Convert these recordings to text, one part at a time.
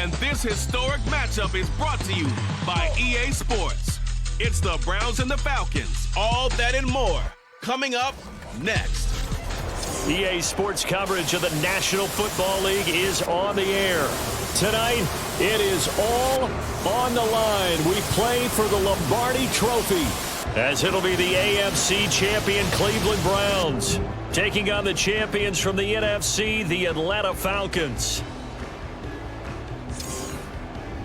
And this historic matchup is brought to you by EA Sports. It's the Browns and the Falcons. All that and more. Coming up next. EA Sports coverage of the National Football League is on the air. Tonight, it is all on the line. We play for the Lombardi Trophy, as it'll be the AFC champion Cleveland Browns taking on the champions from the NFC, the Atlanta Falcons.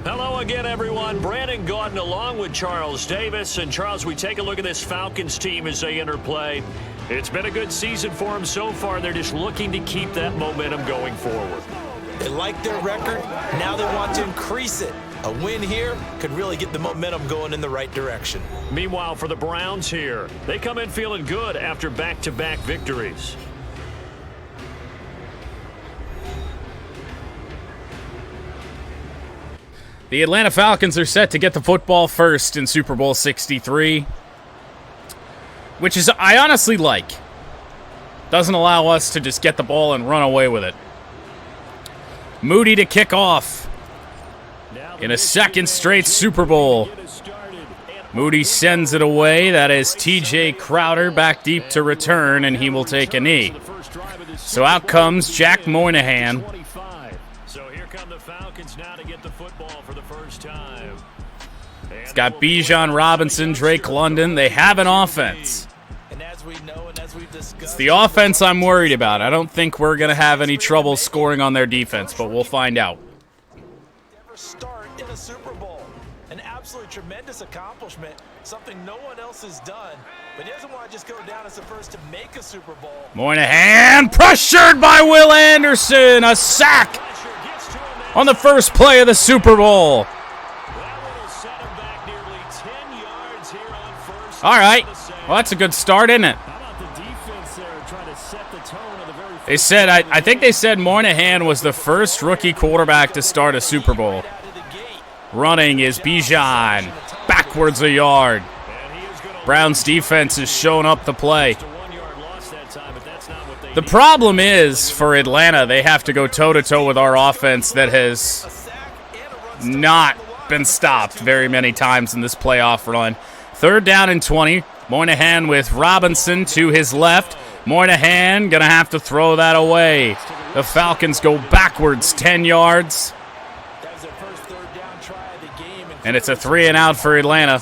Hello again, everyone. Brandon Gaudin along with Charles Davis. And Charles, we take a look at this Falcons team as they enter play. It's been a good season for them so far. They're just looking to keep that momentum going forward. They like their record. Now they want to increase it. A win here could really get the momentum going in the right direction. Meanwhile, for the Browns here, they come in feeling good after back-to-back victories. The Atlanta Falcons are set to get the football first in Super Bowl 63, which is, I honestly like. Doesn't allow us to just get the ball and run away with it. Moody to kick off in a second straight Super Bowl. Moody sends it away. That is TJ Crowder back deep to return, and he will take a knee. So out comes Jack Moynehan. It's got Bijan Robinson, Drake London. They have an offense. It's the offense I'm worried about. I don't think we're going to have any trouble scoring on their defense, but we'll find out. Start in a Super Bowl. An absolutely tremendous accomplishment. Something no one else has done. But he doesn't want to just go down as the first to make a Super Bowl. Moynehan pressured by Will Anderson. A sack on the first play of the Super Bowl. All right. Well, that's a good start, isn't it? They said, I think they said Moynehan was the first rookie quarterback to start a Super Bowl. Running is Bijan. Backwards a yard. Browns defense is showing up the play. The problem is, for Atlanta, they have to go toe-to-toe with our offense that has not been stopped very many times in this playoff run. 3rd down and 20. Moynehan with Robinson to his left. Moynehan going to have to throw that away. The Falcons go backwards 10 yards. And it's a 3-and-out for Atlanta.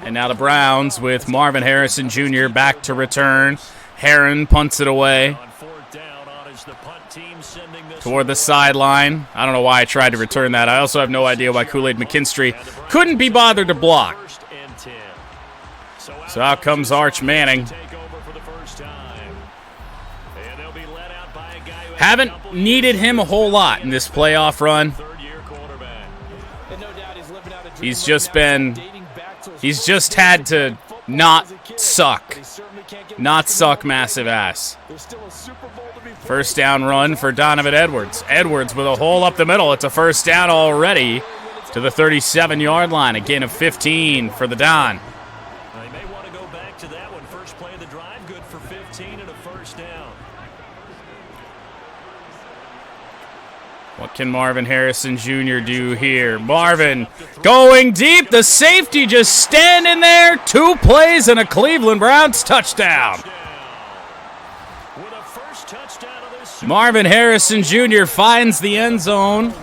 And now the Browns with Marvin Harrison Jr. back to return. Herron punts it away toward the sideline. I don't know why I tried to return that. I also have no idea why Kool-Aid McKinstry couldn't be bothered to block. So out comes Arch Manning. Haven't needed him a whole lot in this playoff run. He's just had to not suck. Not suck massive ass. First down run for Donovan Edwards. Edwards with a hole up the middle. It's a first down already to the 37-yard line. A gain of 15 for the Don. They may want to go back to that one. First play of the drive, good for 15 and a first down. What can Marvin Harrison Jr. do here? Marvin going deep. The safety just standing there. 2 plays and a Cleveland Browns touchdown. Marvin Harrison Jr. finds the end zone.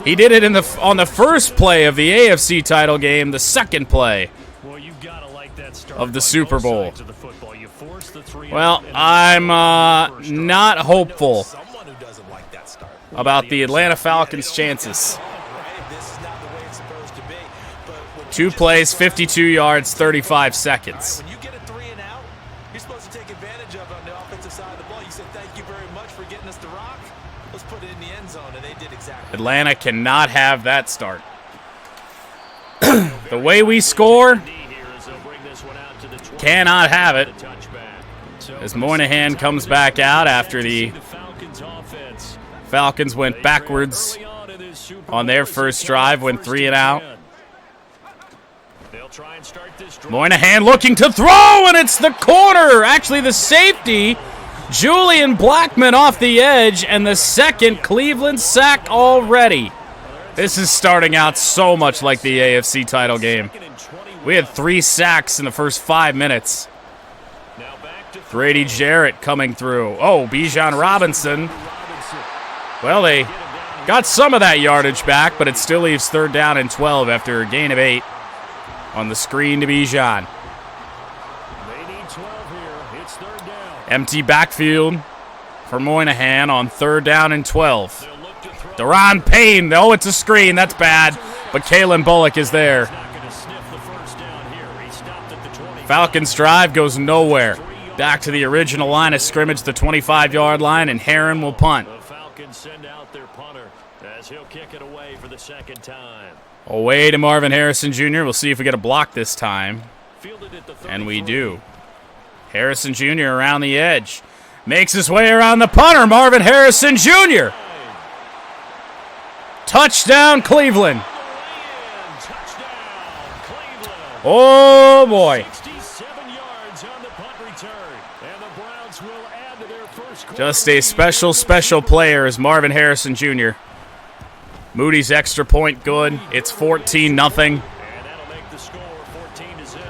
He did it on the first play of the AFC title game, the second play of the Super Bowl. Well, I'm not hopeful about the Atlanta Falcons' chances. 2 plays, 52 yards, 35 seconds. When you get a 3-and-out, you're supposed to take advantage of it on the offensive side of the ball. You said, thank you very much for getting us the rock. Let's put it in the end zone, and they did exactly. Atlanta cannot have that start. The way we score, cannot have it. As Moynehan comes back out after the Falcons went backwards on their first drive, went 3-and-out. Moynehan looking to throw, and it's the corner. Actually, the safety Julian Blackmon off the edge, and the second Cleveland sack already. This is starting out so much like the AFC title game. We had 3 sacks in the first 5 minutes. Brady Jarrett coming through. Oh, Bijan Robinson. Well, they got some of that yardage back, but it still leaves 3rd down and 12 after a gain of 8 on the screen to Bijan. Empty backfield for Moynehan on 3rd down and 12. Deron Payne. Oh, it's a screen. That's bad. But Kalen Bullock is there. Falcons drive goes nowhere. Back to the original line of scrimmage, the 25-yard line, and Heron will punt. The Falcons send out their punter as he'll kick it away for the 2nd time. Away to Marvin Harrison Jr. We'll see if we get a block this time. And we do. Harrison Jr. around the edge. Makes his way around the punter, Marvin Harrison Jr. Touchdown, Cleveland. Oh, boy. Just a special player is Marvin Harrison Jr. Moody's extra point good. It's 14-0.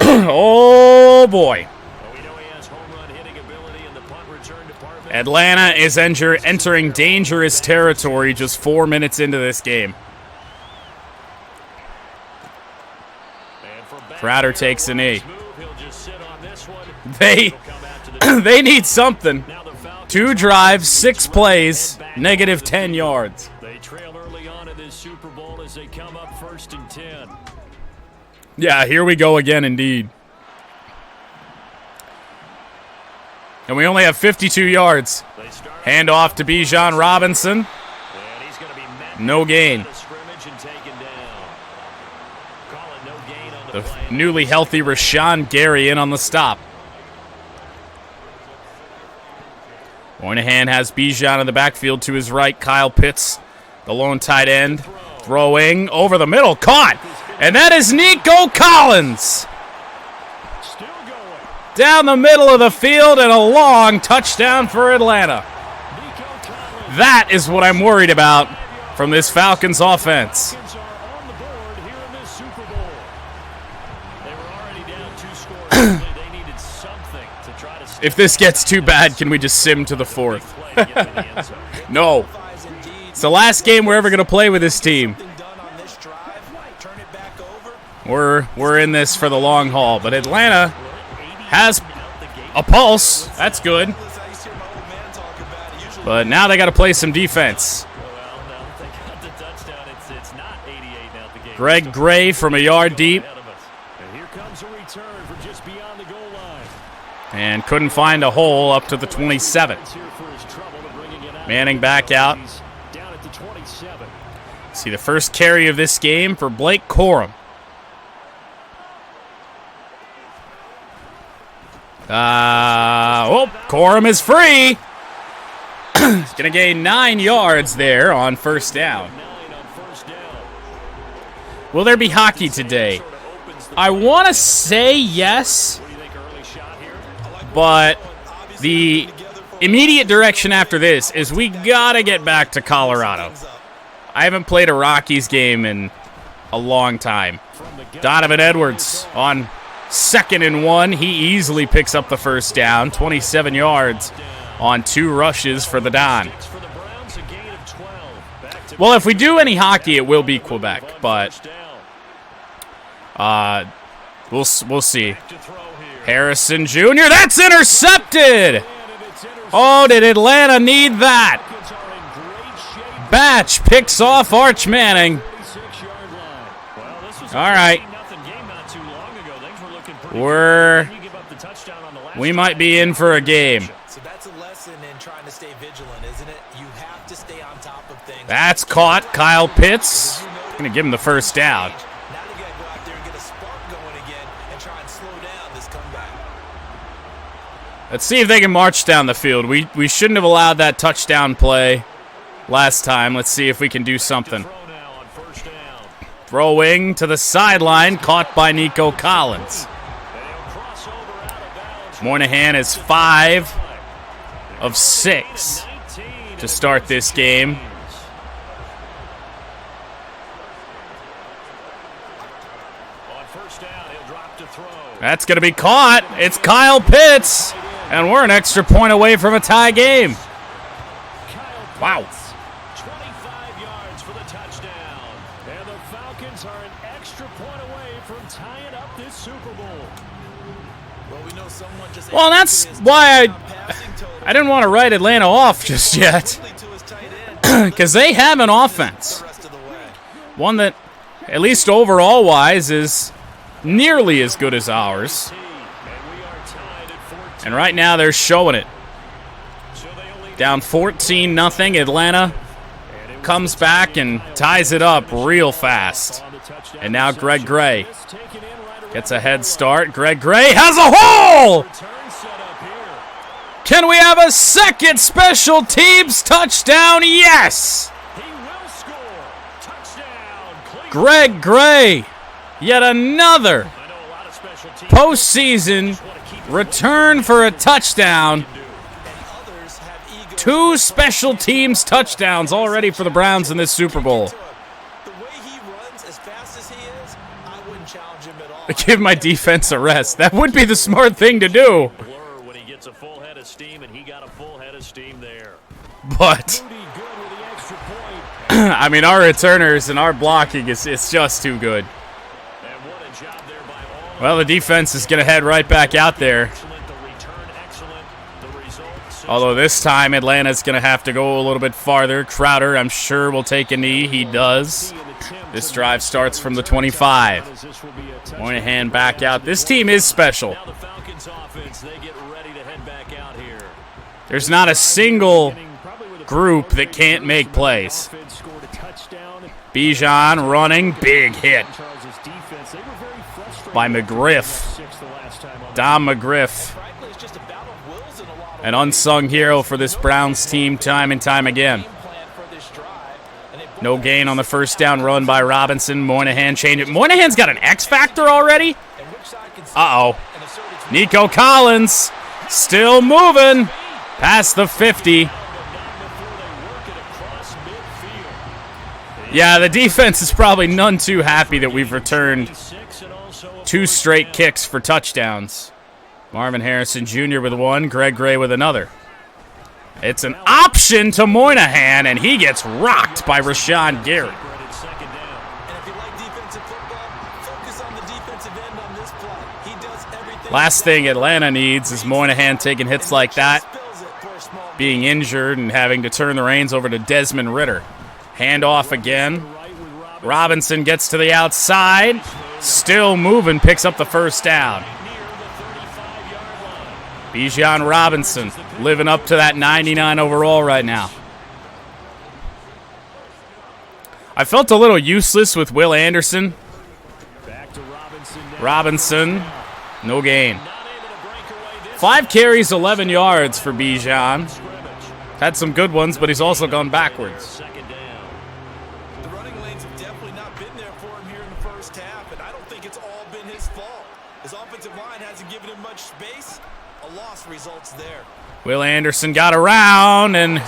Oh, boy. Atlanta is entering dangerous territory just 4 minutes into this game. Crowder takes a knee. They need something. 2 drives, 6 plays, negative 10 yards. They trail early on in this Super Bowl as they come up 1st and 10. Yeah, here we go again indeed. And we only have 52 yards. Hand off to Bijan Robinson. No gain. The newly healthy Rashawn Gary in on the stop. Moynehan has Bijan in the backfield to his right. Kyle Pitts, the lone tight end, throwing over the middle. Caught! And that is Nico Collins. Down the middle of the field and a long touchdown for Atlanta. That is what I'm worried about from this Falcons offense. If this gets too bad, can we just sim to the 4th? No. It's the last game we're ever going to play with this team. We're in this for the long haul, but Atlanta has a pulse. That's good. But now they got to play some defense. Greg Gray from a yard deep. And couldn't find a hole up to the 27. Manning back out. See the first carry of this game for Blake Corum. Corum is free. He's going to gain 9 yards there on 1st down. Will there be hockey today? I want to say yes, but the immediate direction after this is we got to get back to Colorado. I haven't played a Rockies game in a long time. Donovan Edwards on 2nd and 1. He easily picks up the 1st down, 27 yards on 2 rushes for the Don. Well, if we do any hockey, it will be Quebec, but we'll see. Harrison Jr., that's intercepted! Oh, did Atlanta need that? Batch picks off Arch Manning. All right. We might be in for a game. So that's a lesson in trying to stay vigilant, isn't it? You have to stay on top of things. That's caught. Kyle Pitts. Going to give him the 1st down. Now they got to go out there and get a spark going again and try and slow down this comeback. Let's see if they can march down the field. We shouldn't have allowed that touchdown play last time. Let's see if we can do something. Throwing to the sideline, caught by Nico Collins. Moynehan is 5. of 6 to start this game. That's going to be caught. It's Kyle Pitts. And we're an extra point away from a tie game. Wow. 25 yards for the touchdown. And the Falcons are an extra point away from tying up this Super Bowl. Well, that's why I didn't want to write Atlanta off just yet. Because they have an offense. One that, at least overall-wise, is nearly as good as ours. And right now they're showing it. Down 14-0. Atlanta comes back and ties it up real fast. And now Greg Gray gets a head start. Greg Gray has a hole! Can we have a second special teams touchdown? Yes! Greg Gray, yet another postseason return for a touchdown. 2 special teams touchdowns already for the Browns in this Super Bowl. I give my defense a rest. That would be the smart thing to do. But I mean, our returners and our blocking is just too good. Well, the defense is going to head right back out there. Although this time Atlanta's going to have to go a little bit farther. Crowder, I'm sure, will take a knee. He does. This drive starts from the 25. Moynehan back out. This team is special. There's not a single group that can't make plays. Bijan running. Big hit by McGriff. Dom McGriff. An unsung hero for this Browns team time and time again. No gain on the first down run by Robinson. Moynehan changed it. Moynehan's got an X factor already? Uh-oh. Nico Collins still moving past the 50. Yeah, the defense is probably none too happy that we've returned 2 straight kicks for touchdowns. Marvin Harrison Jr. with one, Greg Gray with another. It's an option to Moynehan, and he gets rocked by Rashawn Gary. Last thing Atlanta needs is Moynehan taking hits like that, being injured and having to turn the reins over to Desmond Ridder. Handoff again. Robinson gets to the outside. Still moving, picks up the first down. Bijan Robinson living up to that 99 overall right now. I felt a little useless with Will Anderson. Robinson, no gain. 5 carries, 11 yards for Bijan. Had some good ones, but he's also gone backwards. The running lanes have definitely not been there for him here in the first half, and I don't think it's all been his fault. His offensive line hasn't given him much space. A loss results there. Will Anderson got around, and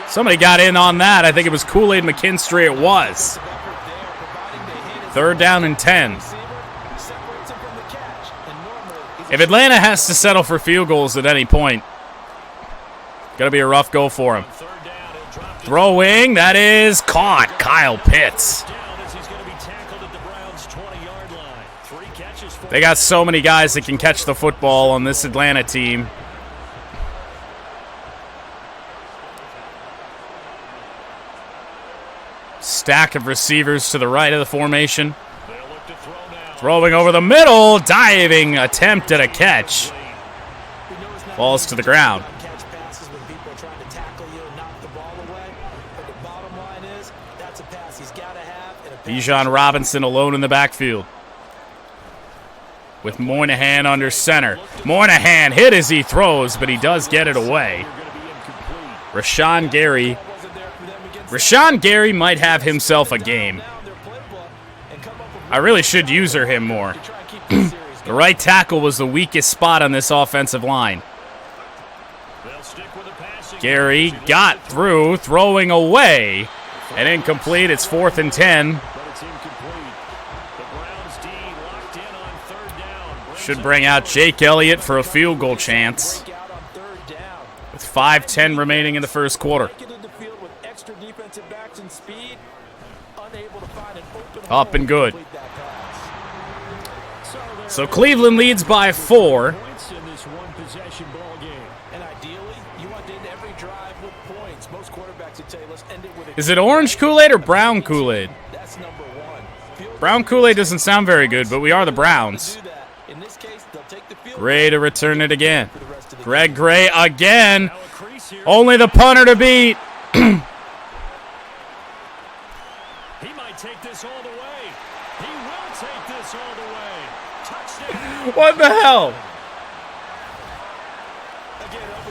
somebody got in on that. I think it was Kool-Aid McKinstry. It was. 3rd down and 10. If Atlanta has to settle for field goals at any point, gonna be a rough go for him. Throwing, that is caught. Kyle Pitts. They got so many guys that can catch the football on this Atlanta team. Stack of receivers to the right of the formation. Throwing over the middle. Diving attempt at a catch. Falls to the ground. Bijan Robinson alone in the backfield. With Moynehan under center. Moynehan hit as he throws, but he does get it away. Rashawn Gary might have himself a game. I really should user him more. The right tackle was the weakest spot on this offensive line. Gary got through, throwing away. And incomplete. It's 4th and 10. But it's incomplete. The Browns D locked in on 3rd down. Should bring out Jake Elliott for a field goal chance. With 5:10 remaining in the first quarter. Up and good. So Cleveland leads by 4. Is it orange Kool-Aid or brown Kool-Aid? Brown Kool-Aid doesn't sound very good, but we are the Browns. Gray to return it again. Greg Gray again. Only the punter to beat. He might take this all the way. He will take this all the way. Touchdown. What the hell? Again, I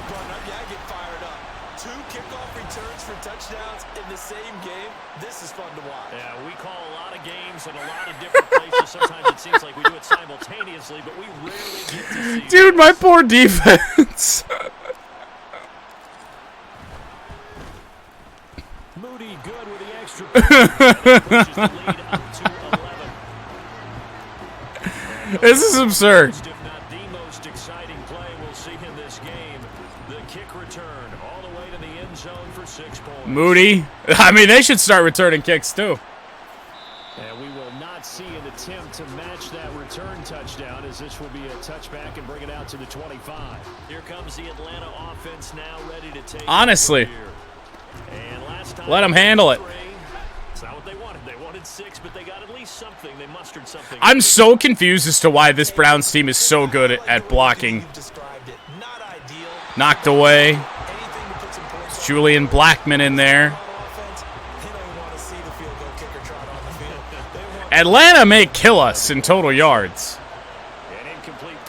get fired up. 2 kickoff returns for touchdowns in the same game. This is fun to watch. Yeah, we call a lot of games in a lot of different places. Sometimes it seems like we do it simultaneously, but we rarely get to see. Dude, my poor defense. Moody good with the extra point. Pushes the lead up to 11. This is absurd. If not the most exciting play we'll see in this game, the kick return all the way to the end zone for 6 points. Moody. I mean, they should start returning kicks, too. And we will not see an attempt to match that return touchdown, as this will be a touchback and bring it out to the 25. Here comes the Atlanta offense now ready to take. Honestly. And last time Let them handle it. It's not what they wanted. They wanted 6, but they got at least something. They mustered something. I'm so confused as to why this Browns team is so good at blocking. Knocked away. It's Julian Blackmon in there. Atlanta may kill us in total yards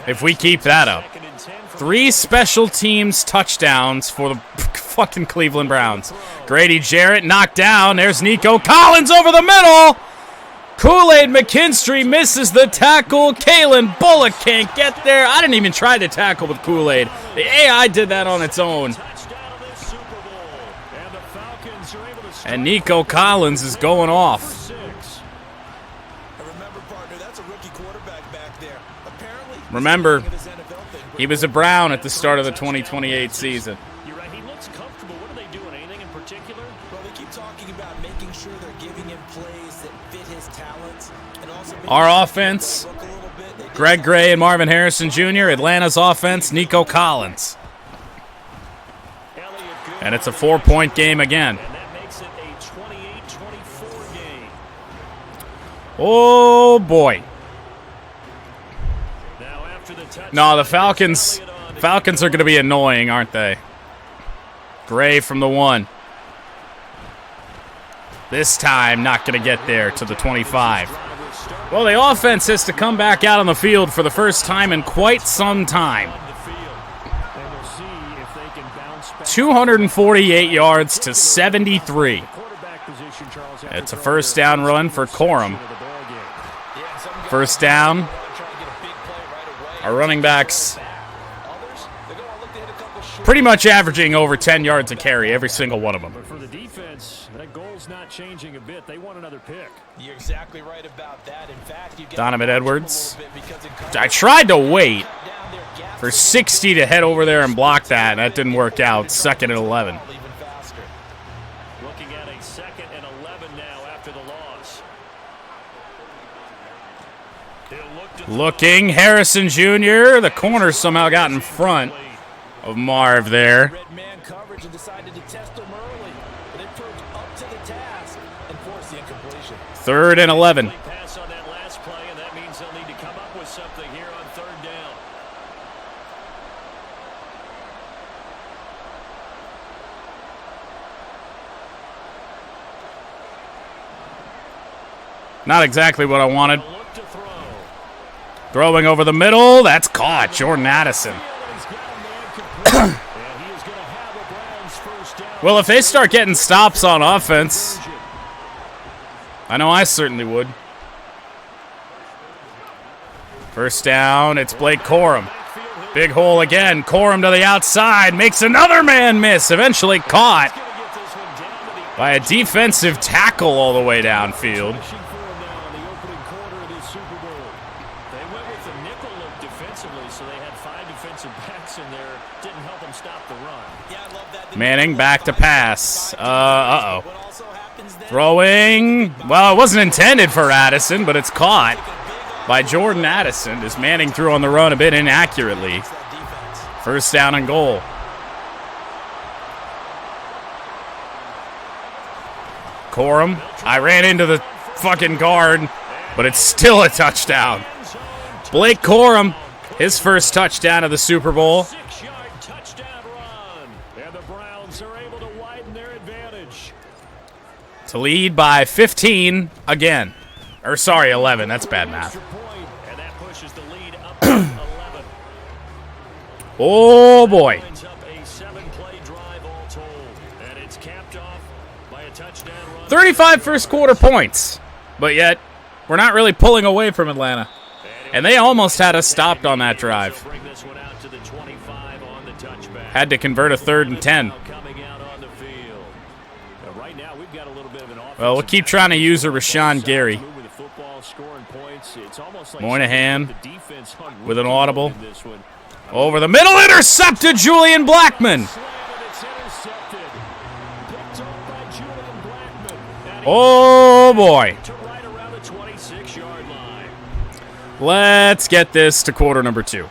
if we keep that up. 3 special teams touchdowns for the fucking Cleveland Browns. Grady Jarrett knocked down. There's Nico Collins over the middle. Kool-Aid McKinstry misses the tackle. Kalen Bullock can't get there. I didn't even try to tackle with Kool-Aid. The AI did that on its own. And Nico Collins is going off. Remember, he was a Brown at the start of the 2028 season. You're right. He looks comfortable. What are they doing? Anything in particular? Well, they keep talking about making sure they're giving him plays that fit his talents. And also our offense, Greg Gray and Marvin Harrison Jr. Atlanta's offense, Nico Collins. And it's a 4-point game again. And that makes it a 28-24 game. Oh, boy. Now after the touch, No, the Falcons are going to be annoying, aren't they? Gray from the 1. This time, not going to get there to the 25. Well, the offense has to come back out on the field for the first time in quite some time. 248 yards to 73. It's a first down run for Corum. First down. Our running backs pretty much averaging over 10 yards a carry, every single one of them. But for the defense, that goal's not changing a bit. They want another pick. You're exactly right about that. In fact, you Donovan Edwards. I tried to wait for 60 to head over there and block that, and that didn't work out. 2nd and 11. Looking at a 2nd and 11 now after the loss. Looking, Harrison Jr. The corner somehow got in front of Marv there. Red man coverage and decided to test him early, but it proved up to the task and forced the incompletion. 3rd and 11. Pass on that last play, and that means they'll need to come up with something here on 3rd down. Not exactly what I wanted. Throwing over the middle. That's caught. Jordan Addison. Well, if they start getting stops on offense, I know I certainly would. First down. It's Blake Corum. Big hole again. Corum to the outside. Makes another man miss. Eventually caught by a defensive tackle all the way downfield. Manning back to pass. Uh-oh. Throwing. Well, it wasn't intended for Addison, but it's caught by Jordan Addison as Manning threw on the run a bit inaccurately. First down and goal. Corum. I ran into the fucking guard, but it's still a touchdown. Blake Corum, his first touchdown of the Super Bowl. To lead by 15 again. Or sorry, 11. That's bad math. Oh boy. 35 first quarter points. But yet, we're not really pulling away from Atlanta. And they almost had us stopped on that drive. Had to convert a 3rd and 10. Well, we'll keep trying to use a Rashawn Gary. Moynehan with an audible. Over the middle, intercepted Julian Blackmon. Oh, boy. Let's get this to quarter number 2.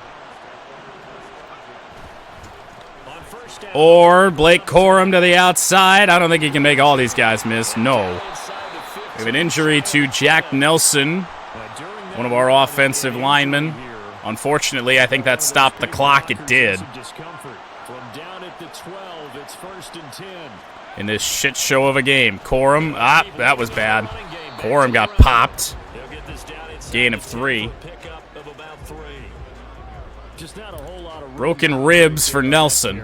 Or Blake Corum to the outside. I don't think he can make all these guys miss. No. We have an injury to Jack Nelson, one of our offensive linemen. Unfortunately, I think that stopped the clock. It did. In this shit show of a game. Corum. That was bad. Corum got popped. Gain of 3. Broken ribs for Nelson.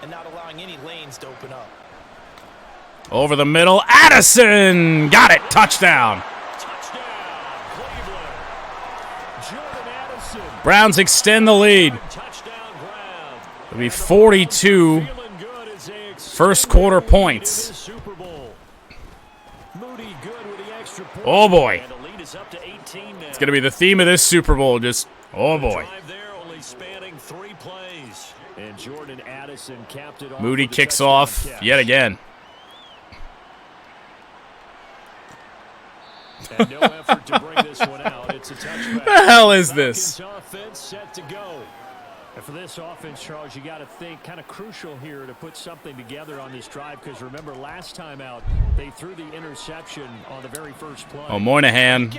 And not allowing any lanes to open up. Over the middle, Addison got it. Touchdown. Browns extend the lead. It'll be 42 first quarter points. Oh boy. It's going to be the theme of this Super Bowl. Just, oh boy. Moody kicks off yet again. The hell is this? And for this offense, Charles, you got to think kind of crucial here to put something together on this drive, because remember last time out they threw the interception on the very first play. Oh, Moynehan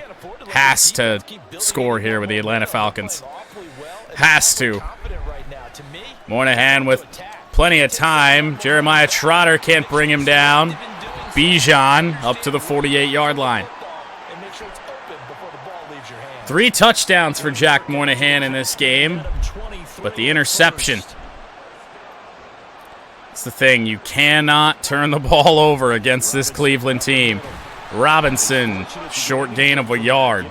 has to score here with the Atlanta Falcons. Has to. Moynehan with plenty of time. Jeremiah Trotter can't bring him down. Bijan up to the 48-yard line. 3 touchdowns for Jack Moynehan in this game, but the interception. It's the thing. You cannot turn the ball over against this Cleveland team. Robinson, short gain of a yard.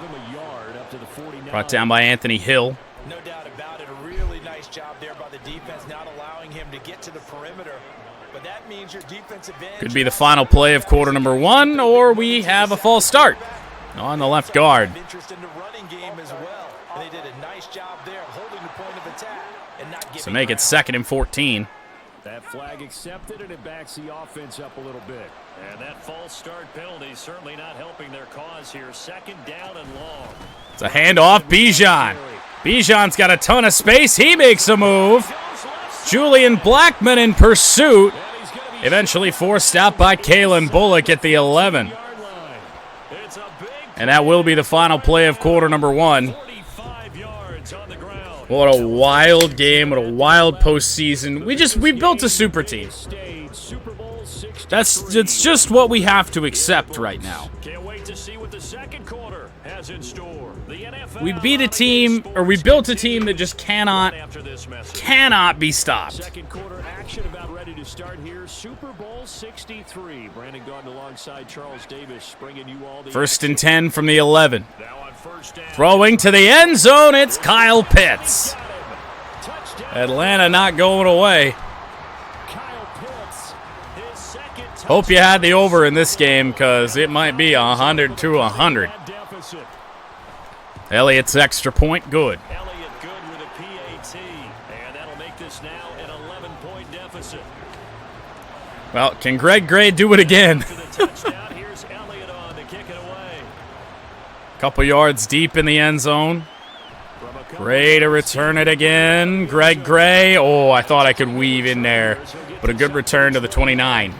Brought down by Anthony Hill. No doubt about it. A really nice job there by the defense, not allowing him to get to the perimeter. But that means your defensive end could be the final play of quarter number 1, or we have a false start on the left guard. So make it 2nd and 14. That flag accepted, and it backs the offense up a little bit. And that false start penalty certainly not helping their cause here. 2nd down and long. It's a handoff. Bijan. Bijan's got a ton of space. He makes a move. Julian Blackmon in pursuit. Eventually forced out by Kalen Bullock at the 11. And that will be the final play of quarter number 1. What a wild game. What a wild postseason. We built a super team. It's just what we have to accept right now. We beat a team, or we built a team that just cannot be stopped. action about ready to start here. Super Bowl 63. Brandon Gaudin alongside Charles Davis, bringing you all the 1st and 10 from the 11. Now on first down. Throwing to the end zone, it's Kyle Pitts. Atlanta not going away. Kyle Pitts, his second touchdown. Hope you had the over in this game because it might be 100 to 100. Elliott's extra point, good. Elliott good with a PAT, and that'll make this now an 11-point deficit. Well, can Greg Gray do it again? To the touchdown, here's Elliott on to kick it away. Couple yards deep in the end zone. Gray to return it again. Greg Gray. Oh, I thought I could weave in there. But a good return to the 29.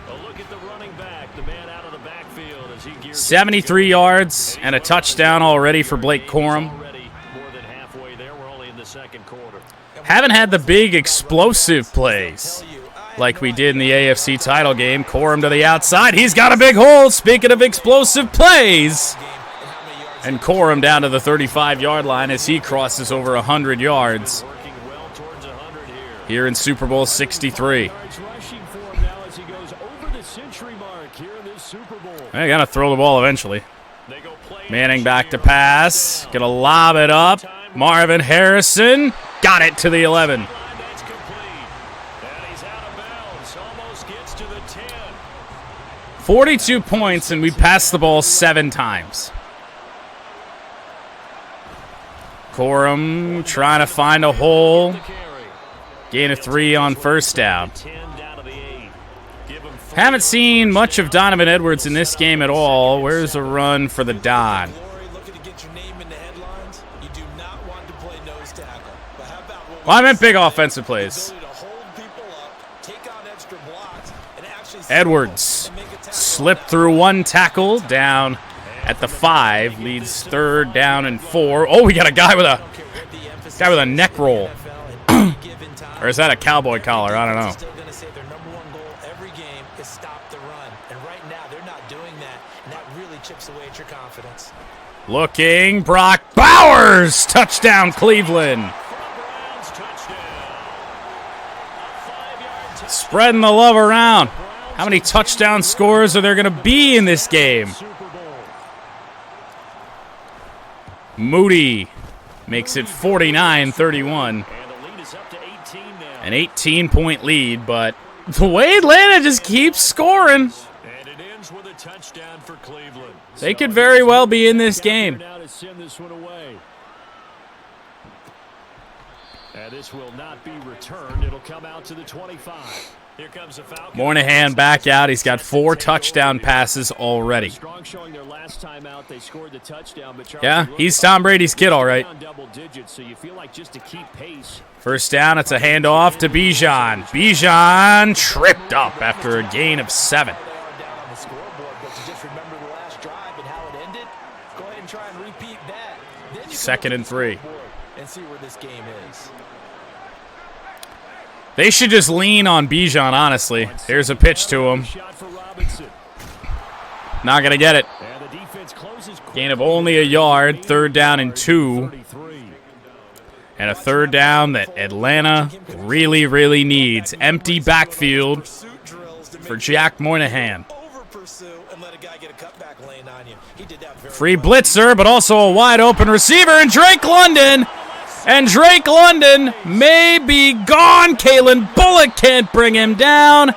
A look at the running back, the man out of the backfield as he gears 73 yards and a touchdown already for Blake Corum. already more than halfway there. We're only in the second quarter. Haven't had the big explosive plays like we did in the AFC title game. Corum to the outside. He's got a big hole. Speaking of explosive plays. And Corum down to the 35-yard line as he crosses over 100 yards Working well towards 100 here. here in Super Bowl 63. Yards rushing for him now as he goes over the century mark here in this Super Bowl. They got to throw the ball eventually. They go play Manning back to pass. Gonna lob it up. Marvin Harrison got it to the 11. That's complete. And he's out of bounds. Almost gets to the 10. 42 points, and we passed the ball 7 times. Corum trying to find a hole. Gain of 3 on first down. 10 down to the 8. Give him 3. Haven't seen much of Donovan Edwards in this game at all. Where's a run for the Don? Looking to get your name in the headlines. You do not want to play nose tackle. But how about what Well, I meant big offensive plays. ability to hold people up, take on extra blocks, and actually Edwards slipped through one tackle down at the 5, leads 3rd down and 4. Oh, we got a guy with a neck roll. Or is that a cowboy collar? I don't know. Still going to say their number one goal every game is stop the run. And right now they're not doing that, and that really chips away at your confidence. Looking, Brock Bowers, touchdown Cleveland. Browns touchdown. A 5-yard touchdown. Spreading the love around. How many touchdown scores are there going to be in this game? Super Bowl. Moody makes it 49-31. And the lead is up to 18 now. An 18-point lead, but the way Atlanta just keeps scoring, And it ends with a touchdown for Cleveland. they could very well be in this game. Now to send this one away. And this will not be returned. It'll come out to the 25. Here comes the Falcons. Moynehan back out. He's got 4 touchdown passes already. Strong showing their last time out. They scored the touchdown, but Charles, Yeah, he's Tom Brady's kid, all right. down double digits, so you feel like just to keep pace. First down, it's a handoff to Bijan. Bijan tripped up after a gain of 7. They are down on the scoreboard, but to just remember the last drive and how it ended, go ahead and try and repeat that. Then you can 2nd look and at the 3. scoreboard and see where this game is. They should just lean on Bijan, honestly. Here's a pitch to him. Shot for Robinson. Not going to get it. And the defense closes Gain of only a yard, 3rd down and 2. 33. And a 3rd down that Atlanta really, really needs. Empty backfield Pursuit drills to for make Jack Moynehan. over pursue and let a guy get a cutback lane on you. He did that very Free well. blitzer, but also a wide open receiver, and Drake London. And Drake London may be gone. Kalen Bullock can't bring him down.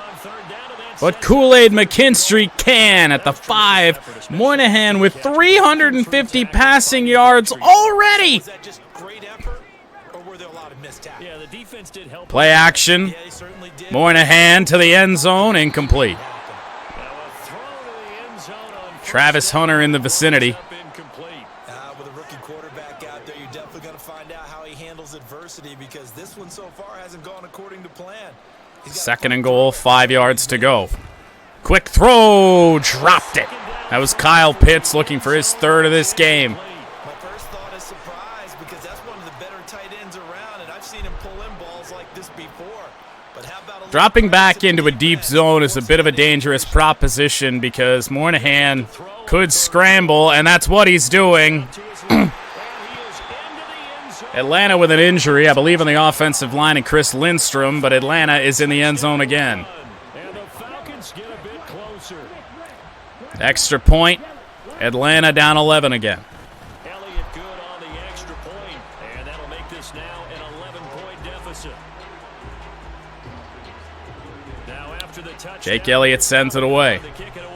But Kool-Aid McKinstry can at the 5. Moynehan with 350 passing yards already. Was that just great effort, or were there a lot of missed tackles? Yeah, the defense did help. Play action. Yeah, he certainly did. Moynehan to the end zone, incomplete. Now a throw to the end zone on first Travis Hunter in the vicinity. up incomplete. With a rookie quarterback out there, you're definitely going to find out how he handles adversity because this one so far hasn't gone according to plan. He's got 2nd and goal, 5 yards to go. Quick throw, dropped it. That was Kyle Pitts looking for his 3rd of this game. My first thought is surprise because that's one of the better tight ends around, and I've seen him pull in balls like this before. But how about a Dropping back into a deep zone is a bit of a dangerous proposition because Moynehan could scramble, and that's what he's doing. Atlanta with an injury, I believe, on the offensive line, and Chris Lindstrom, but Atlanta is in the end zone again. And the Falcons get a bit closer. Extra point. Atlanta down 11 again. Elliott good on the extra point, and that'll make this now an 11-point deficit. Now after the touchdown, Jake Elliott sends it away. to kick it away.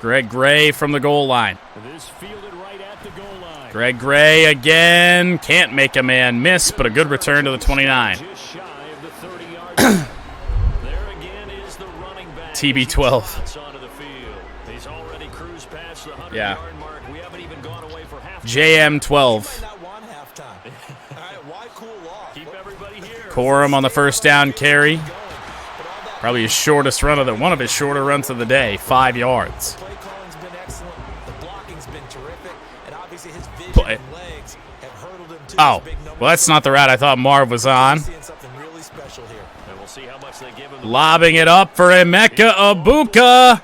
Greg Gray from the goal line. This fielded right at the goal line. Greg Gray again. Can't make a man miss, but a good return to the 29. Just shy of the 30-yard line. There again is the running back. TB12. Onto the field. He's already cruised past the 100-yard mark. We haven't even gone away for half. JM12. Keep everybody here. Corum on the first down carry. Probably his shortest run of one of his shorter runs of the day, 5 yards. Play calling's been excellent. The blocking's been terrific, and obviously his vision Play. and legs have hurdled him to Oh, these big numbers. well, that's not the route I thought Marv was on. Seeing something really special here. And we'll see how much they give him. Lobbing it up for Emeka Ibuka.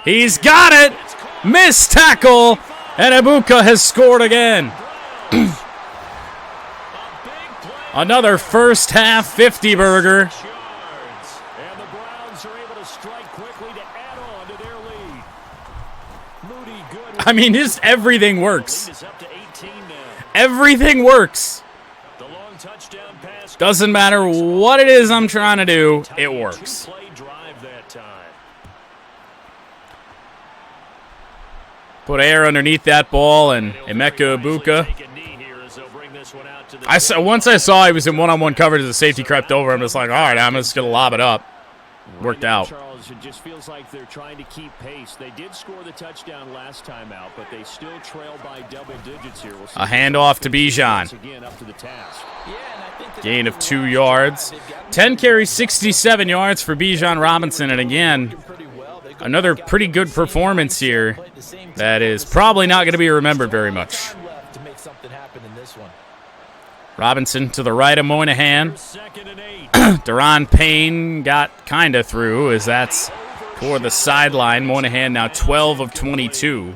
He's got it. Missed tackle. And Ibuka has scored again. Another first half 50 burger. And the Browns are able to strike quickly to add on to their lead. Moody good. I mean, just everything works. Lead is up to 18 now. Everything works. The long touchdown pass. Doesn't matter what it is I'm trying to do, it works. Two-play drive that time. Put air underneath that ball, and Emeka Ibuka. Take a knee here as they'll bring this one out to the Once I saw he was in one-on-one coverage, the safety crept over. I'm just like, all right, I'm just going to lob it up. Worked out. Charles, it just feels like they're trying to keep pace. They did score the touchdown last time out, but they still trail by double digits here. We'll see A handoff to Bijan. again up to the task. Gain of 2 yards. 10 carries, 67 yards for Bijan Robinson. And again, another pretty good performance here that is probably not going to be remembered very much. To make something happen in this one. Robinson to the right of Moynehan. Second and 8. Deron Payne got kind of through as that's toward the sideline. Moynehan now 12 of 22.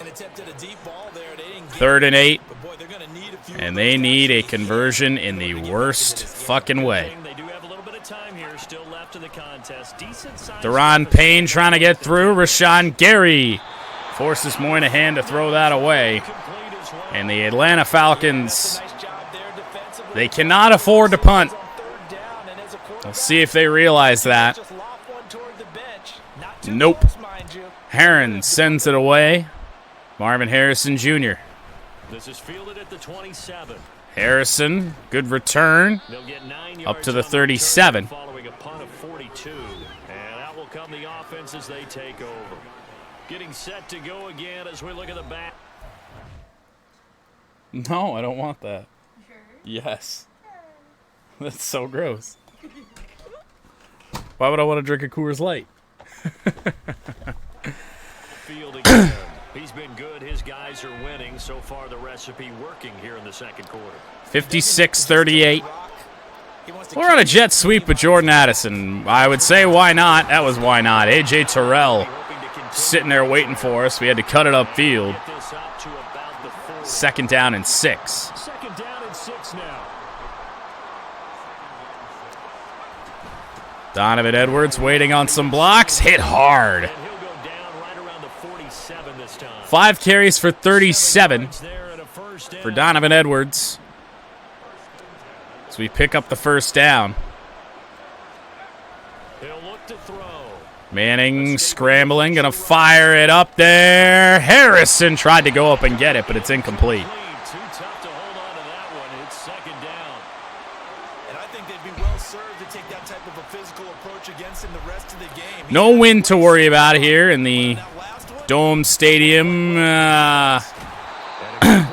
An attempt at a deep ball there. They didn't get 3rd and 8. but boy, they're gonna need a few And they need a conversion in the worst fucking way. They do have a little bit of time here still left in the contest. Decent size. Deron Payne trying to get through. Rashawn Gary forces Moynehan to throw that away. Complete as well. And the Atlanta Falcons, nice job there defensively. they cannot afford to punt. On 3rd down, and as a quarterback, We'll see if they realize that. just lob one toward the bench. Not too Nope. close, mind you. Heron sends it away. Marvin Harrison Jr. This is fielded at the 27. Harrison, good return. They'll get 9 yards Up to the on return 37. following a punt of 42. And out will come the offense as they take over. Getting set to go again as we look at the back. No, I don't want that. Yes. That's so gross. Why would I want to drink a Coors Light? Field again. He's been good. His guys are winning. So far, the recipe working here in the second quarter. 56-38. He wants to We're on a jet sweep with Jordan Addison. I would say why not. That was why not. A.J. Terrell Hoping to continue sitting there waiting for us. We had to cut it upfield. get this up to about the 40. 2nd down and 6. Second down and 6 now. Donovan Edwards waiting on some blocks. Hit hard. And he'll go down right around the 47 this time. 5 carries for 37 It's there and a first down. for Donovan Edwards. So we pick up the first down. He'll look to throw. Manning scrambling, gonna fire it up there. Harrison tried to go up and get it, but it's incomplete. Too tough to hold on to that one. It's second down. And I think they'd be well served to take that type of a physical approach against him the rest of the game. No wind to worry about here in the That last one, Dome Stadium.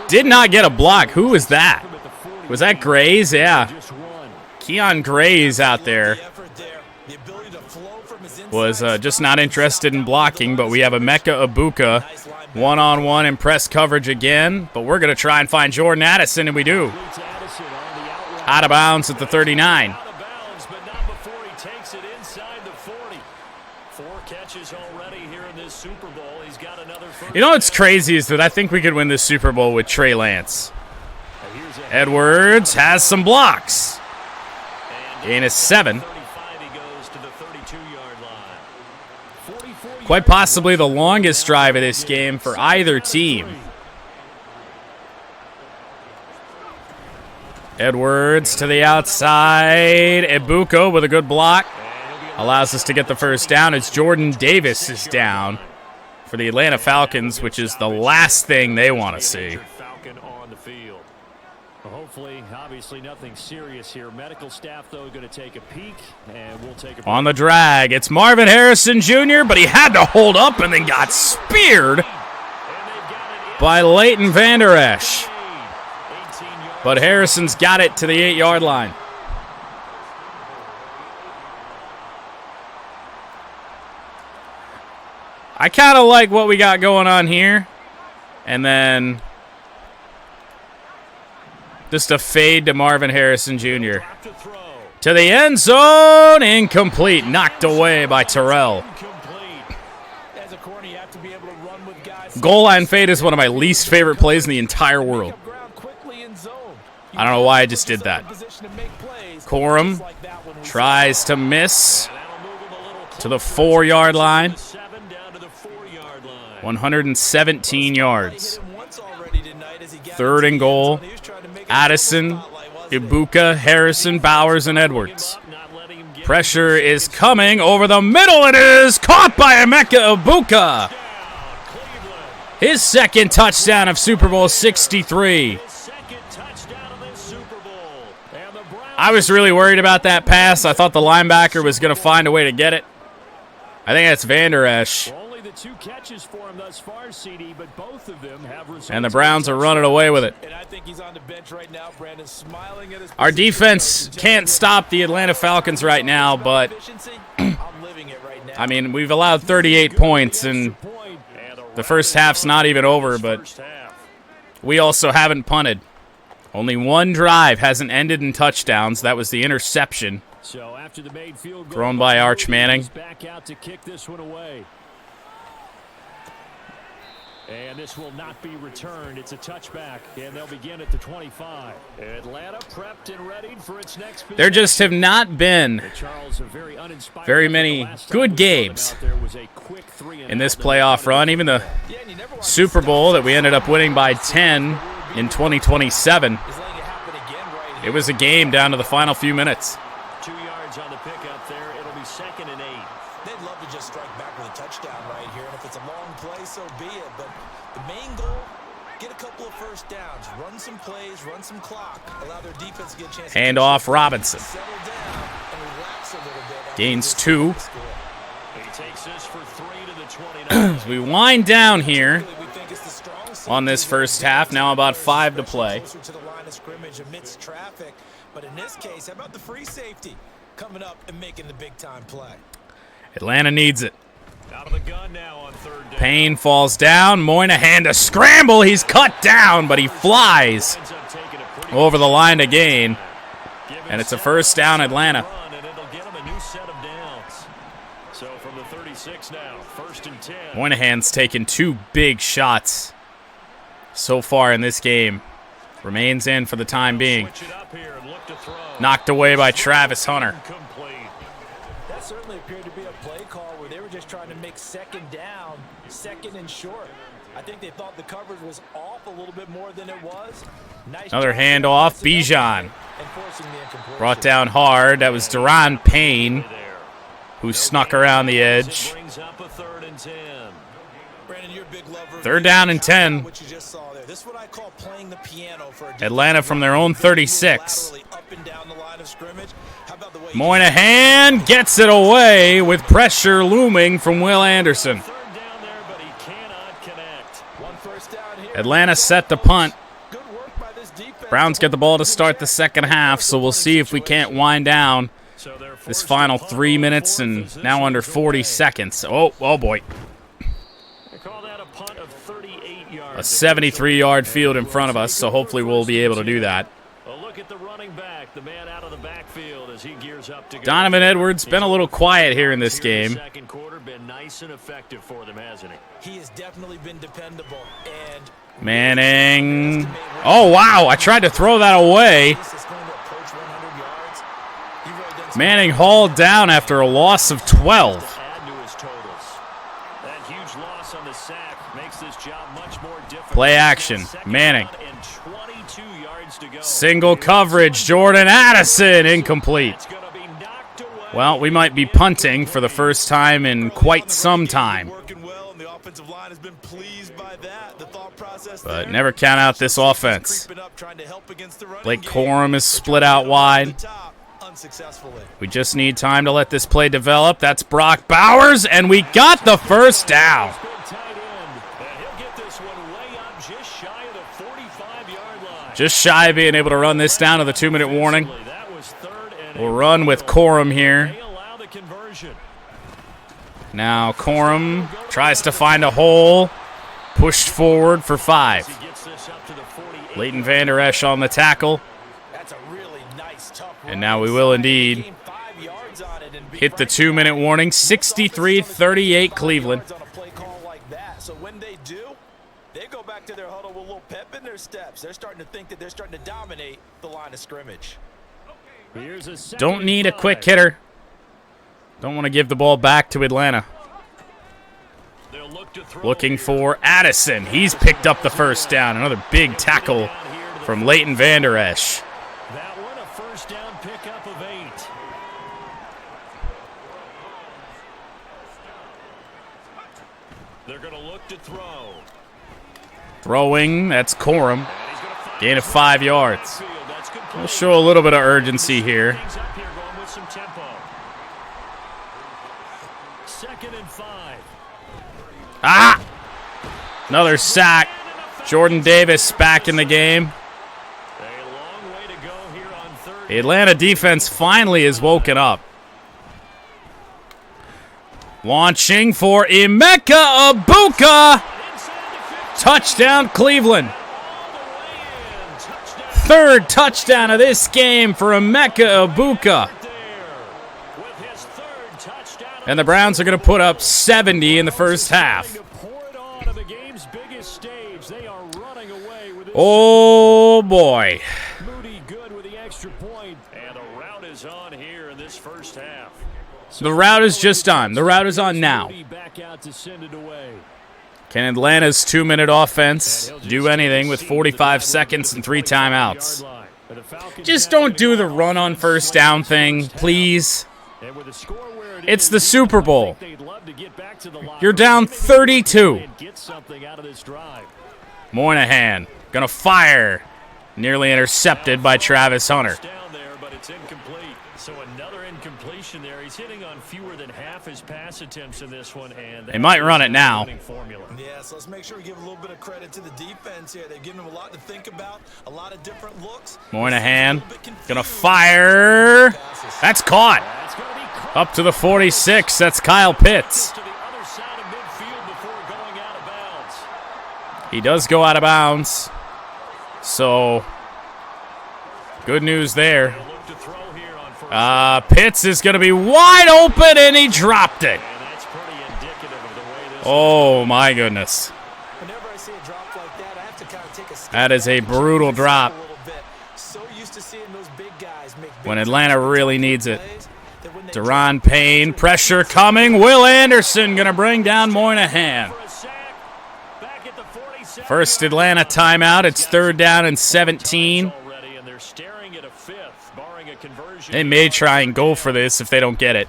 Did not get a block. Who was that? Was that Grays? Yeah. Just one. Keon Grays out there the effort there, the ability to flow from his inside was just not interested in blocking, but we have Emeka Ibuka one-on-one in press coverage again, but we're going to try and find Jordan Addison, and we do. It's Addison on the outright. Out of bounds at the 39. Out of bounds, but not before he takes it inside the 40. 4 catches already here in this Super Bowl. He's got another first. You know what's crazy is that I think we could win this Super Bowl with Trey Lance. Edwards has some blocks. Gain is 7. Quite possibly the longest drive of this game for either team. Edwards to the outside. Ibuka with a good block. Allows us to get the first down as Jordan Davis is down for the Atlanta Falcons, which is the last thing they want to see. Hopefully, obviously nothing serious here. Medical staff, though, going to take a peek, and we'll take a on the drag. It's Marvin Harrison Jr., but he had to hold up and then got speared by Leighton Vander Esch. But Harrison's got it to the 8-yard line. I kind of like what we got going on here. And then just a fade to Marvin Harrison Jr. To the end zone. Incomplete. Knocked away by Terrell. Goal line fade is one of my least favorite plays in the entire world. I don't know why I just did that. Corum tries to miss to the 4-yard line. 117 yards. 3rd and goal. Addison, Ibuka, Harrison, Bowers, and Edwards. Pressure is coming over the middle. It is caught by Emeka Ibuka. His second touchdown of Super Bowl 63. I was really worried about that pass. I thought the linebacker was going to find a way to get it. I think that's Vander Esch. And the Browns are running away with it. Our defense can't stop the Atlanta Falcons right now, but I mean, we've allowed 38 points, and the first half's not even over, but we also haven't punted. Only one drive hasn't ended in touchdowns. That was the interception thrown by Arch Manning. And this will not be returned. It's a touchback, and they'll begin at the 25. Atlanta prepped and ready for its next There just have not been very many good games in this playoff run. Even the Super Bowl that we ended up winning by 10 in 2027. It was a game down to the final few minutes. 2 yards on the pickup there. It'll be 2nd and 8. They'd love to just strike back with a touchdown right here, and if it's a long play, so be it. But the main goal, get a couple of first downs, run some plays, run some clock, allow their defense to get a chance. Hand off Robinson. Settle down and relax a little bit. Gains 2. He takes this for 3 to the 29. As we wind down here on this first half, now about 5 to play. To the line of scrimmage amidst traffic, but in this case, how about the free safety coming up and making the big time play? Atlanta needs it. Out of the gun now on 3rd down. Payne falls down. Moynehan to scramble. He's cut down, but he flies over the line to gain. And it's a first down, Atlanta. And it'll get him a new set of downs. So from the 36 now, 1st and 10. Moynehan's taken 2 big shots so far in this game. Remains in for the time being. Knocked away by Travis Hunter. That certainly appeared to be a play call where they were just trying to make 2nd down, 2nd and short. I think they thought the coverage was off a little bit more than it was. Nice Another handoff. Bijan brought down hard. That was Deron Payne, who snuck around the edge. 3rd down and 10. Atlanta from their own 36. Moynehan gets it away with pressure looming from Will Anderson. Atlanta set to punt. Browns get the ball to start the second half, so we'll see if we can't wind down this final 3 minutes and now under 40 seconds. Oh boy. A 73-yard field in front of us, so hopefully we'll be able to do that. A look at the running back, the man out of the backfield as he gears Donovan Edwards been a little quiet here in this game. Second quarter been nice and effective for them, hasn't he? He has definitely been dependable. And Manning. Oh, wow. I tried to throw that away. Manning hauled down after a loss of 12. Play action. Manning. Single coverage. Jordan Addison. Incomplete. Well, we might be punting for the first time in quite some time. But never count out this offense. Blake Corum is split out wide. We just need time to let this play develop. That's Brock Bowers, and we got the first down. Just shy of being able to run this down to the 2-minute warning. We'll run with Corum here. Now Corum tries to find a hole. Pushed forward for 5. Leighton Vander Esch on the tackle. And now we will indeed hit the 2-minute warning. 63-38 Cleveland. So when they do, they go back to their huddle with a little pep in their steps. They're starting to think that they're starting to dominate the line of scrimmage. Don't need a quick hitter. Don't want to give the ball back to Atlanta. Looking for Addison. He's picked up the first down. Another big tackle from Leighton Vander Esch. That one a first down pickup of 8. They're going to look to throw. Throwing, that's Corum. Gain of 5 yards. We'll show a little bit of urgency here. Second and 5. Ah! Another sack. Jordan Davis back in the game. The Atlanta defense finally is woken up. Launching for Emeka Egbuka. Touchdown, Cleveland. Third touchdown of this game for Emeka Egbuka. And the Browns are going to put up 70 in the first half. Oh, boy. The route is just on. The route is on now. Can Atlanta's 2-minute offense do anything with 45 seconds and 3 timeouts? Just don't do the run on first down thing, please. It's the Super Bowl. You're down 32. Moynehan gonna fire. Nearly intercepted by Travis Hunter. So another incompletion there. He's hitting on fewer than half his pass attempts in this one. And they might run it now. Yeah, so let's make sure we give a little bit of credit to the defense here. They've given them a lot to think about, a lot of different looks. Moynehan gonna fire. That's caught. Up to the 46. That's Kyle Pitts. He does go out of bounds. So, good news there. Pitts is going to be wide open, and he dropped it. Oh, my goodness. That is a brutal drop when Atlanta really needs it. Deron Payne, pressure coming. Will Anderson going to bring down Moynehan. First Atlanta timeout. It's 3rd down and 17. They may try and go for this if they don't get it.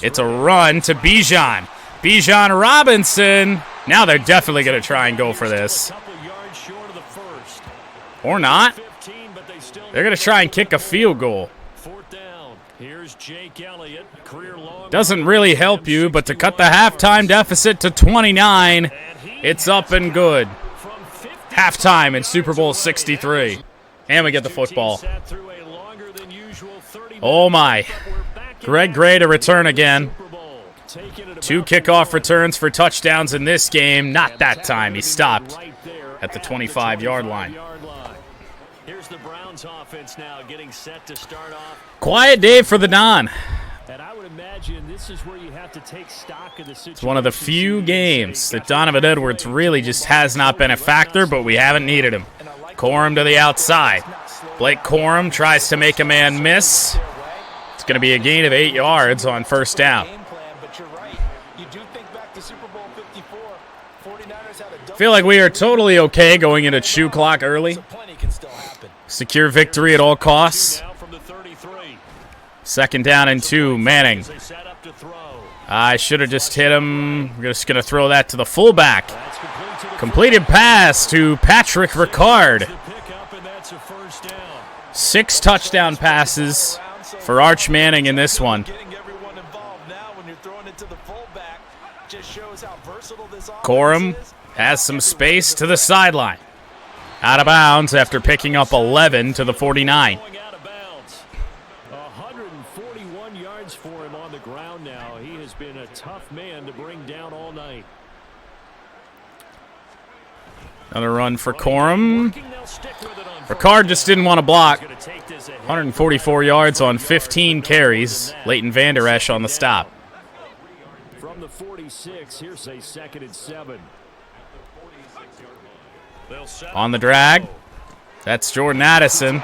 It's a run to Bijan. Bijan Robinson. Now they're definitely going to try and go for this. Or not. They're going to try and kick a field goal. Doesn't really help you, but to cut the halftime deficit to 29, it's up and good. Halftime in Super Bowl 63. And we get the football. Oh, my. Greg Gray to return again. 2 kickoff returns for touchdowns in this game. Not that time. He stopped at the 25-yard line. Browns offense now getting set to start off. Quiet day for the Don. And I would imagine this is where you have to take stock of the situation. It's one of the few games that Donovan Edwards really just has not been a factor, but we haven't needed him. Corum to the outside. Blake Corum tries to make a man miss. It's going to be a gain of 8 yards on first down. Feel like we are totally okay going into chew clock early. Secure victory at all costs. 2nd down and 2, Manning. I should have just hit him. We're just going to throw that to the fullback. Completed pass to Patrick Ricard. 6 touchdown passes for Arch Manning in this one. Corum has some space to the sideline. Out of bounds after picking up 11 to the 49. 141 yards for him on the ground now. He has been a tough man to bring down all night. Another run for Corum. Ricard just didn't want to block. 144 yards on 15 carries. Leighton Vander Esch on the stop. From the 46, here's a 2nd and 7. On the drag. That's Jordan Addison.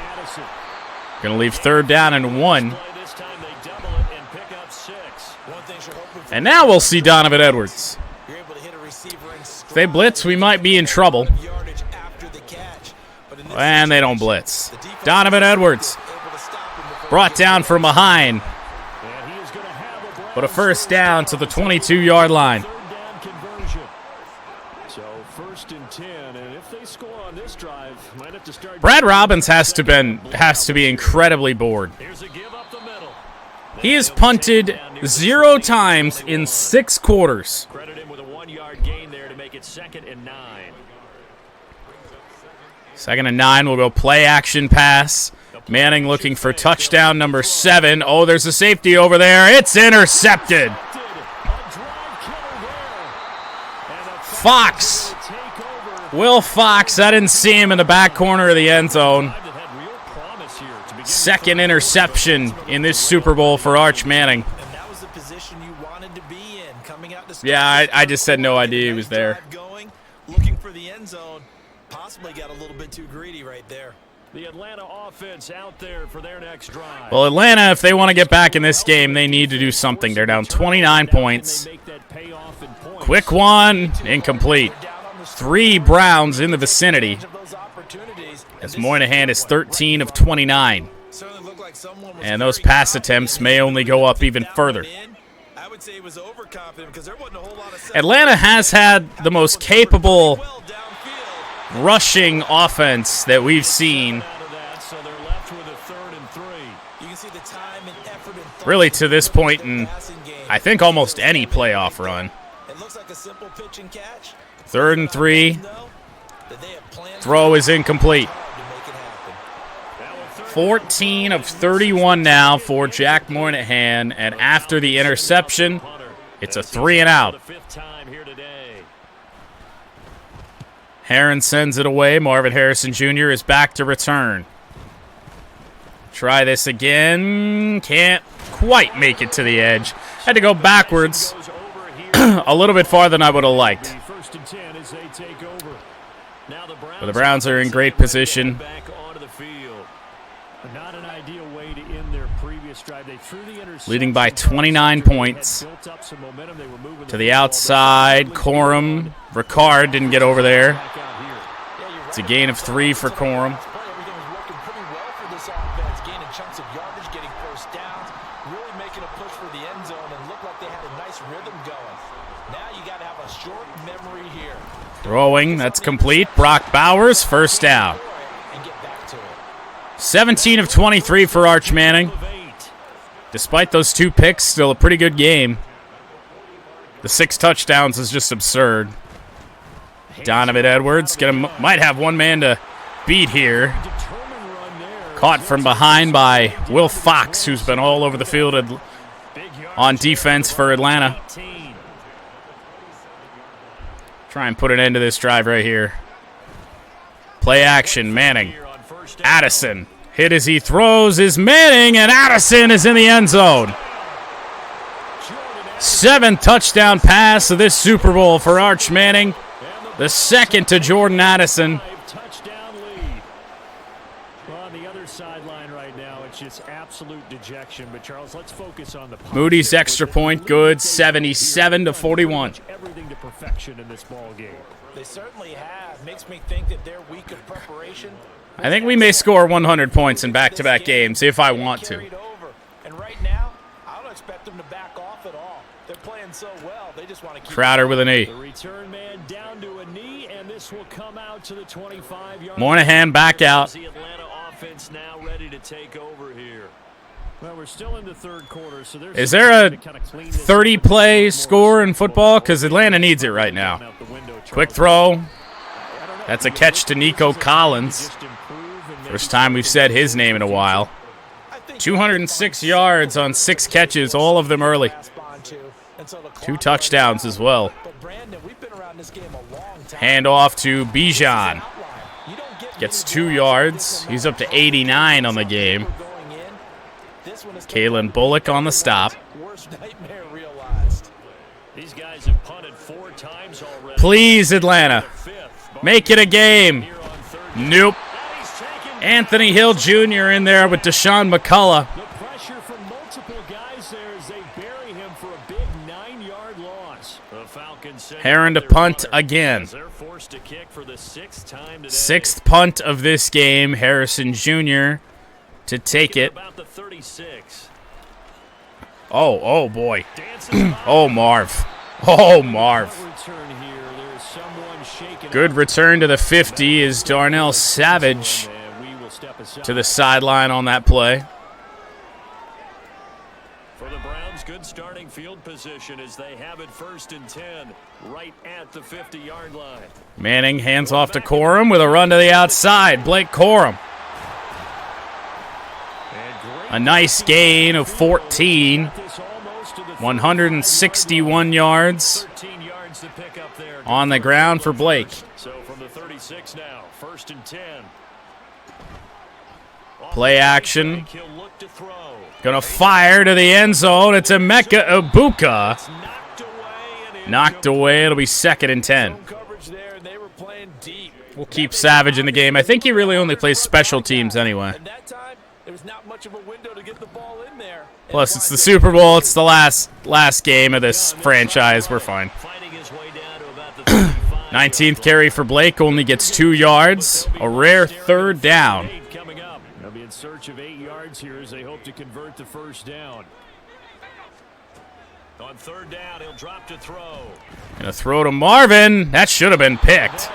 Going to leave 3rd down and 1. And now we'll see Donovan Edwards. If they blitz, we might be in trouble. And they don't blitz. Donovan Edwards brought down from behind. But a first down to the 22-yard line. Brad Robbins has to be incredibly bored. He has punted 0 times in 6 quarters. Credit him with a 1-yard gain there to make it 2nd and 9. 2nd and 9, we'll go play action pass. Manning looking for touchdown number 7. Oh, there's a safety over there. It's intercepted. Fox. Will Fox, I didn't see him in the back corner of the end zone. 2nd interception in this Super Bowl for Arch Manning. Yeah, I just had no idea he was there. Looking for the end zone, possibly got a little bit too greedy right there. The Atlanta offense out there for their next drive. Well, Atlanta, if they want to get back in this game, they need to do something. They're down 29 points. Quick one, incomplete. 3 Browns in the vicinity, as Moynehan is 13 of 29. And those pass attempts may only go up even further. Atlanta has had the most capable rushing offense that we've seen really to this point in, I think, almost any playoff run. 3rd and 3. Throw is incomplete. 14 of 31 now for Jack Moynehan, and after the interception, it's a 3 and out. Herron sends it away. Marvin Harrison Jr. is back to return. Try this again. Can't quite make it to the edge. Had to go backwards a little bit farther than I would have liked. But the Browns are in great position. Leading by 29 points. To the outside, Corum. Ricard didn't get over there. It's a gain of 3 for Corum. Throwing, that's complete. Brock Bowers, first down. 17 of 23 for Arch Manning. Despite those 2 picks, still a pretty good game. The 6 touchdowns is just absurd. Donovan Edwards might have one man to beat here. Caught from behind by Will Fox, who's been all over the field on defense for Atlanta. Try and put an end to this drive right here. Play action, Manning. Addison Hit as he throws is Manning, and Addison is in the end zone. 7th touchdown pass of this Super Bowl for Arch Manning. The second to Jordan Addison. Touchdown lead. Well, on the other sideline right now, it's just absolute dejection. But Charles, let's focus on the Moody's extra point good, 77-41. Everything to perfection in this ball game. They certainly have. Makes me think that their week of preparation. I think we may score 100 points in back-to-back games if I want to. And right now, I don't expect them to back off at all. They're playing so well. They just want to keep Crowder with an knee. The return man down to a knee, and this will come out to the 25-yard. Moynehan back out. The Atlanta offense now ready to take over here. Well, we're still in the third quarter, so there's Is there a 30-play score in football? Because Atlanta needs it right now. Quick throw. That's a catch to Nico Collins. First time we've said his name in a while. 206 yards on 6 catches, all of them early. 2 touchdowns as well. Hand off to Bijan. Gets 2 yards. He's up to 89 on the game. Kalen Bullock on the stop. Please, Atlanta. Make it a game. Nope. Anthony Hill Jr. in there with Deshaun McCullough. The pressure from multiple guys there as they bury him for a big 9-yard loss. The Falcons Heron to punt again. They're forced to kick for the 6th time today. 6th punt of this game. Harrison Jr. to take it. About the 36. Oh boy. Oh, Marv. Oh, Marv. Good return to the 50 is Darnell Savage to the sideline on that play. For the Browns, good starting field position as they have it 1st and 10 right at the 50-yard line. Manning hands off to Corum with a run to the outside. Blake Corum. A nice gain of 14. 161 yards on the ground for Blake. So from the 36 now, 1st and 10. Play action. Gonna fire to the end zone. It's Emeka Ibuka. Knocked away. It'll be 2nd and 10. We'll keep Savage in the game. I think he really only plays special teams anyway. Plus, it's the Super Bowl. It's the last game of this franchise. We're fine. 19th carry for Blake. Only gets 2 yards. A rare 3rd down. They'll be in search of 8 yards here as they hope to convert the 1st down. On 3rd down, he'll drop to throw. Gonna throw to Marvin. That should have been picked.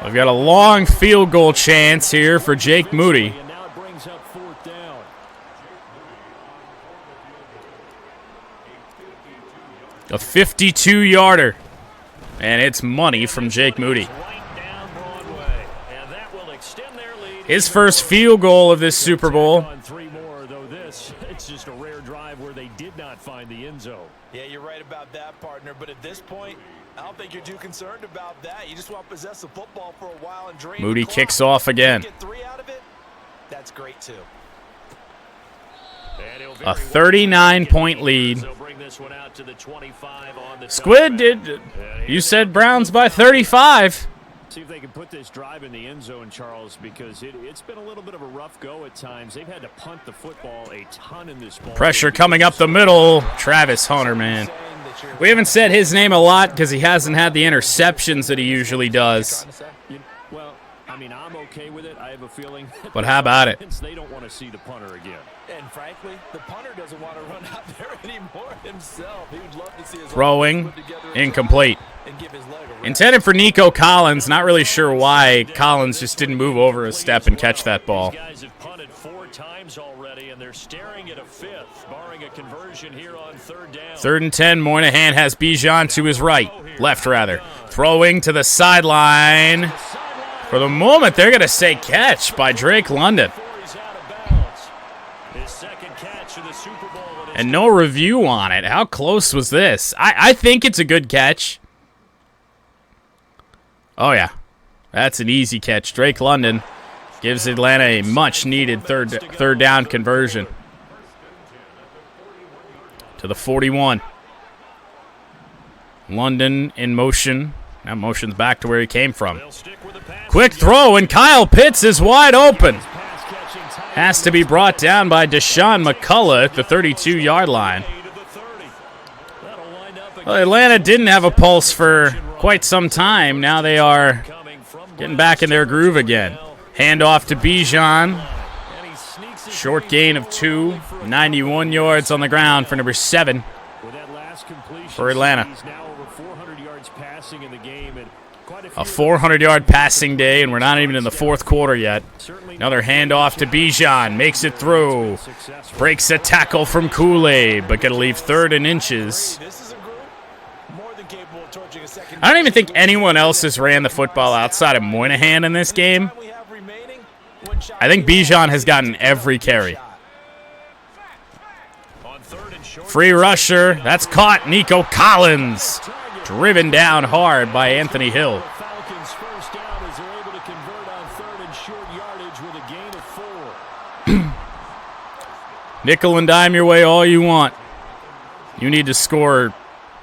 We've got a long field goal chance here for Jake Moody. And now it brings up 4th down. A 52-yarder. And it's money from Jake Moody. His first field goal of this Super Bowl. It's just a rare drive where they did not find the end zone. Yeah, you're right about that, partner. But at this point, I don't think you're too concerned about that. You just want to possess the football for a while and drain Moody kicks off again. Get 3 out of it. That's great too. A 39-point lead. Squid, you said Browns by 35. See if they can put this drive in the end zone, Charles, because it's been a little bit of a rough go at times. They've had to punt the football a ton in this ball. Pressure coming up the middle. Travis Hunter, man. We haven't said his name a lot because he hasn't had the interceptions that he usually does. Well, I mean, I'm okay with it. I have a feeling. But how about it? They don't want to see the punter again. And frankly, the punter doesn't want to run out there anymore himself. He would love to see his throwing, incomplete. Intended for Nico Collins. Not really sure why Collins just didn't move over a step and catch that ball. These guys have punted 4 times already, and they're staring at a 5th, barring a conversion here on 3rd down. 3rd and 10. Moynehan has Bijan to his right. Left, rather. Throwing to the sideline. For the moment, they're going to say catch by Drake London. And no review on it. How close was this? I think it's a good catch. Oh, yeah. That's an easy catch. Drake London Gives Atlanta a much-needed third down conversion. To the 41. London in motion. Now motion's back to where he came from. Quick throw, and Kyle Pitts is wide open. Has to be brought down by Deshaun McCullough at the 32-yard line. Well, Atlanta didn't have a pulse for quite some time. Now they are getting back in their groove again. Handoff to Bijan. Short gain of 2. 91 yards on the ground for number 7 for Atlanta. A 400-yard passing day, and we're not even in the fourth quarter yet. Another handoff to Bijan. Makes it through. Breaks a tackle from Kool-Aid, but going to leave 3rd and inches. I don't even think anyone else has ran the football outside of Moynehan in this game. I think Bijan has gotten every carry. Free rusher. That's caught. Nico Collins. Driven down hard by Anthony Hill. Nickel and dime your way all you want. You need to score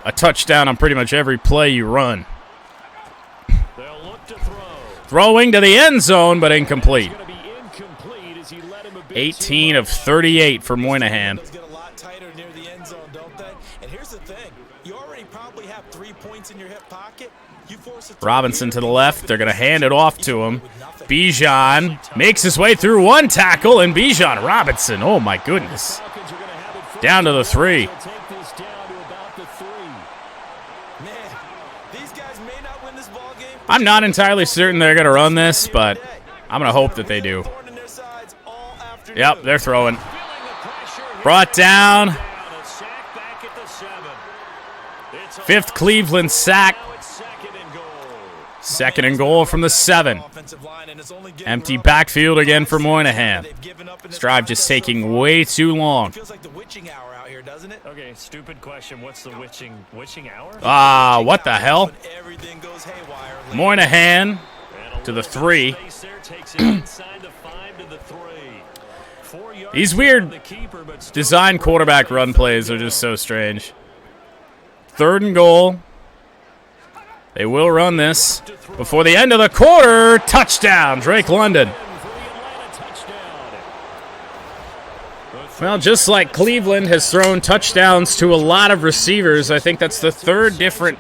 a touchdown on pretty much every play you run. Throwing to the end zone, but incomplete. 18 of 38 for Moynehan. Robinson to the left. They're going to hand it off to him. Bijan makes his way through one tackle, and Bijan Robinson, oh my goodness. Down to the 3. I'm not entirely certain they're going to run this, but I'm going to hope that they do. Yep, they're throwing. Brought down. 5th Cleveland sack. 2nd and goal from the 7. Empty backfield again for Moynehan. This drive just taking way too long. Okay, stupid question. What's the witching hour? What the hell? Moynehan to the 3. These weird design quarterback run plays are just so strange. 3rd and goal. They will run this before the end of the quarter. Touchdown, Drake London. Well, just like Cleveland has thrown touchdowns to a lot of receivers, I think that's the 3rd different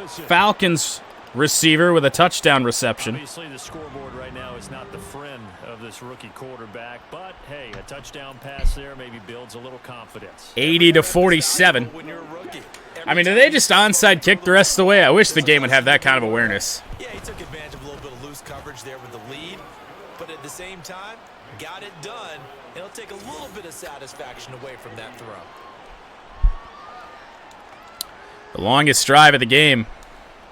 Falcons receiver with a touchdown reception. Obviously, the scoreboard right now is not the friend of this rookie quarterback, but hey, a touchdown pass there maybe builds a little confidence. 80 to 47. I mean, did they just onside kick the rest of the way? I wish the game would have that kind of awareness. Yeah, he took advantage of a little bit of loose coverage there with the lead, but at the same time, got it done. It'll take a little bit of satisfaction away from that throw. The longest drive of the game,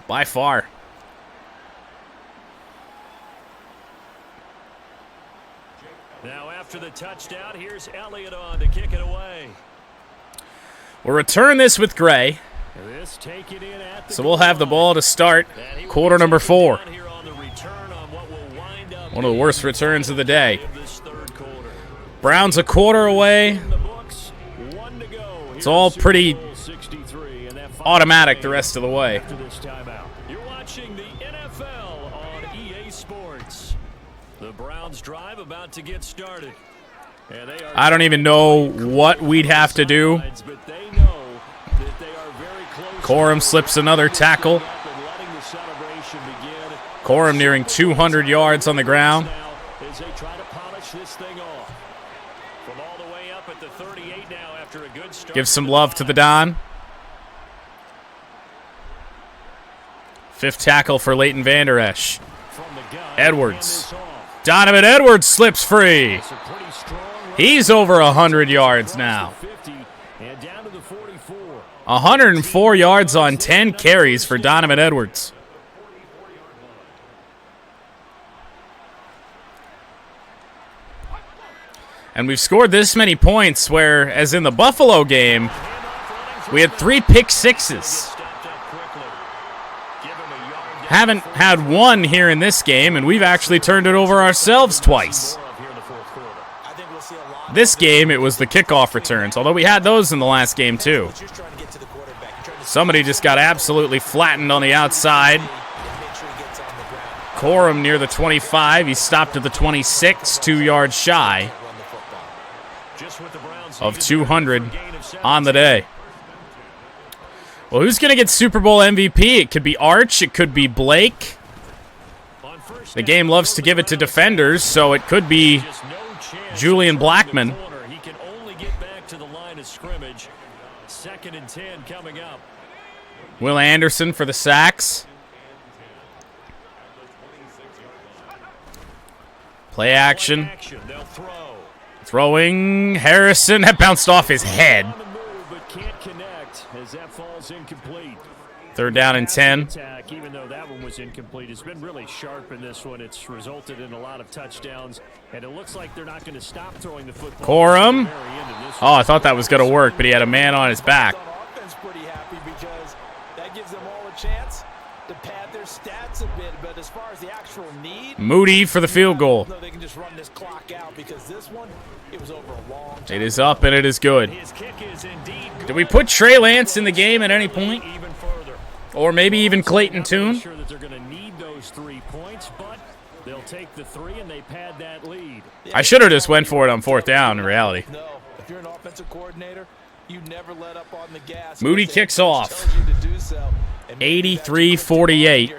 by far. Now after the touchdown, here's Elliott on to kick it away. We'll return this with Gray. So we'll have the ball to start quarter number 4. One of the worst returns of the day. Browns a quarter away. It's all pretty automatic the rest of the way. You're watching the NFL on EA Sports. The Browns drive about to get started. I don't even know what we'd have to do. Corum slips another tackle. Corum nearing 200 yards on the ground. Give some love to the Don. 5th tackle for Leighton Vander Esch. Edwards. Donovan Edwards slips free. He's over 100 yards now. 104 yards on 10 carries for Donovan Edwards. And we've scored this many points where, as in the Buffalo game, we had 3 pick sixes. Haven't had one here in this game, and we've actually turned it over ourselves twice. This game, it was the kickoff returns, although we had those in the last game too. Somebody just got absolutely flattened on the outside. Corum near the 25. He stopped at the 26, 2 yards shy of 200 on the day. Well, who's going to get Super Bowl MVP? It could be Arch. It could be Blake. The game loves to give it to defenders, so it could be Julian Blackmon. He can only get back to the line of scrimmage. 2nd and 10 coming up. Will Anderson for the sacks. Play action. Throwing Harrison. That bounced off his head. 3rd down and 10. Even though that one was incomplete, it's been really sharp in this one. It's resulted in a lot of touchdowns, and it looks like they're not going to stop throwing the football. Corum. Oh, I thought that was going to work, but he had a man on his back. Pretty happy because that gives them all a chance to pad their stats a bit, but as far as the actual need, Moody for the field goal. no, they can just run this clock out because this one, it was over a long time. It is up and it is good. Did we put Trey Lance in the game at any point? Or maybe even Clayton Tune? Sure that they're going to need those 3 points, but they'll take the 3 and they pad that lead. I should have just went for it on 4th down in reality. No, if you're an offensive coordinator, you never let up on the gas. Moody kicks off. 83-48.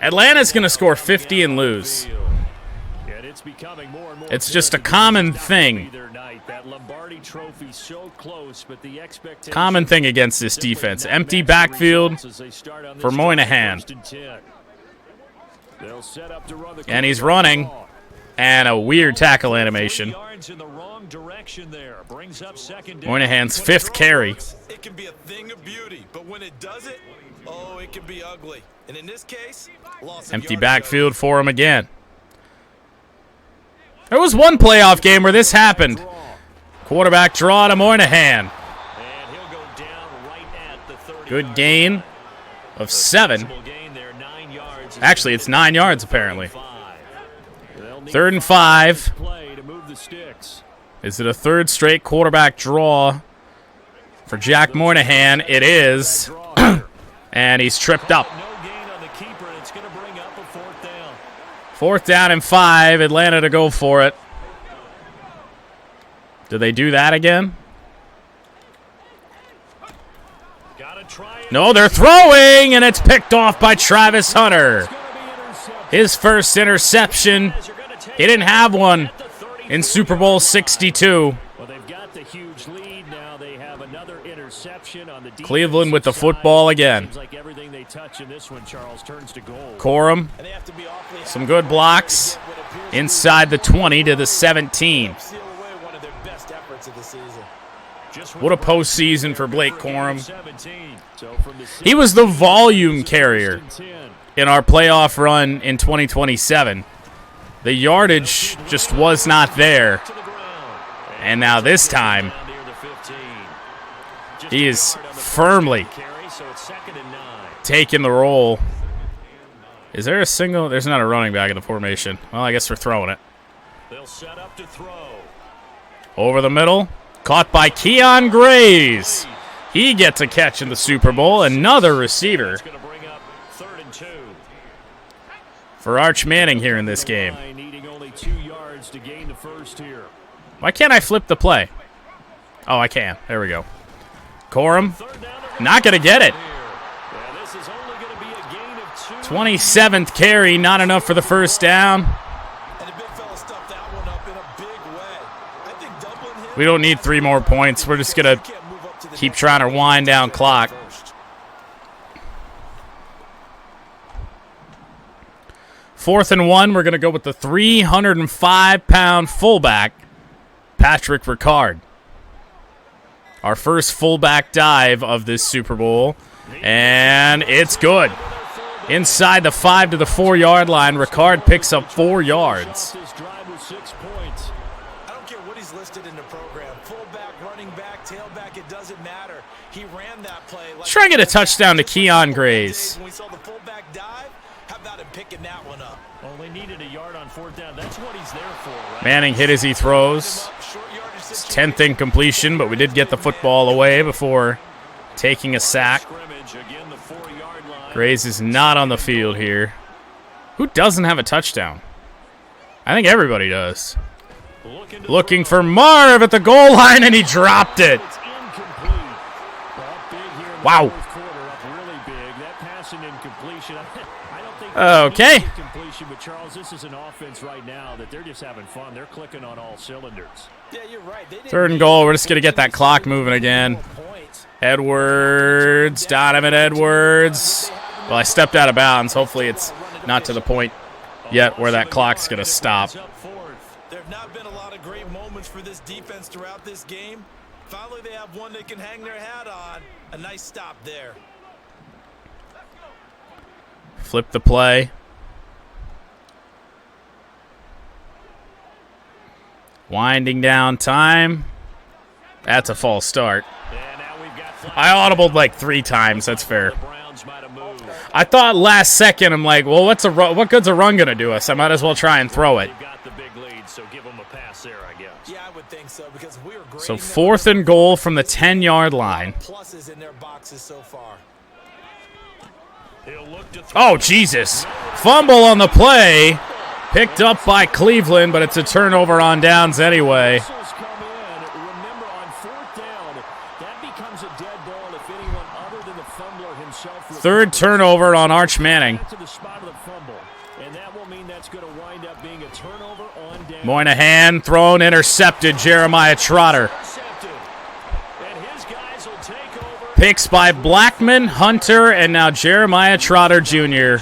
Atlanta's going to score 50 and lose. It's just a common thing. Common thing against this defense. Empty backfield for Moynehan. And he's running. And a weird tackle animation. Moynehan's 5th carry. It can be a thing of beauty, but when it does it, oh, it can be ugly. And in this case, Empty backfield for him again. There was one playoff game where this happened. Quarterback draw to Moynehan. Good gain of 7. Actually, it's 9 yards apparently. 3rd and 5. Is it a 3rd straight quarterback draw for Jack Moynehan? It is. And he's tripped up. 4th down and 5. Atlanta to go for it. Do they do that again? No, they're throwing, and it's picked off by Travis Hunter. His first interception. He didn't have one in Super Bowl 62. Well, they've got the huge lead now. They have another interception on the defensive Cleveland with the football again. Seems like everything they touch in this one, Charles, turns to gold. Corum. Some good blocks inside the 20 to the 17. What a postseason for Blake Corum. He was the volume carrier in our playoff run in 2027. The yardage just was not there. And now this time, he is firmly taking the role. Is there a single? There's not a running back in the formation. Well, I guess we're throwing it. Over the middle. Caught by Keon Graves. He gets a catch in the Super Bowl. Another receiver for Arch Manning here in this game. Why can't I flip the play? Oh, I can. There we go. Corum, not going to get it. 27th carry, not enough for the first down. We don't need 3 more points. We're just going to keep trying to wind down clock. Fourth and 1, we're going to go with the 305-pound fullback, Patrick Ricard. Our first fullback dive of this Super Bowl, and it's good. Inside the 5 to the 4 yard line, Ricard picks up 4 yards. don't care what he's listed in the program. Fullback, running back, tailback, it doesn't matter. He ran that play. Let's try and get a touchdown to Keon Grays. When we saw the fullback dive, how about him picking that one up? Well, they needed a yard on 4th down. That's what he's there for, right? Manning hit as he throws. It's 10th incompletion, but we did get the football away before taking a sack. Grays is not on the field here. Who doesn't have a touchdown? I think everybody does. Looking for Marv at the goal line, and he dropped it. Wow. Okay. But Charles, this is an offense right now that they're just having fun. They're clicking on all cylinders. Yeah, you're right. 3rd and goal. We're just going to get that clock moving again. Edwards, Donovan Edwards. Well, I stepped out of bounds. Hopefully it's not to the point yet where that clock's going to stop. There have not been a lot of great moments for this defense throughout this game. Finally, they have one they can hang their hat on. A nice stop there. Flip the play. Winding down time. That's a false start. I audibled like 3 times. That's fair. I thought last second, I'm like, well, what good's a run going to do us? I might as well try and throw it. So 4th and goal from the 10-yard line. Oh, Jesus. Fumble on the play. Picked up by Cleveland, but it's a turnover on downs anyway. Third turnover on Arch Manning. Moynehan thrown, intercepted. Jeremiah Trotter. Picks by Blackman, Hunter, and now Jeremiah Trotter Jr.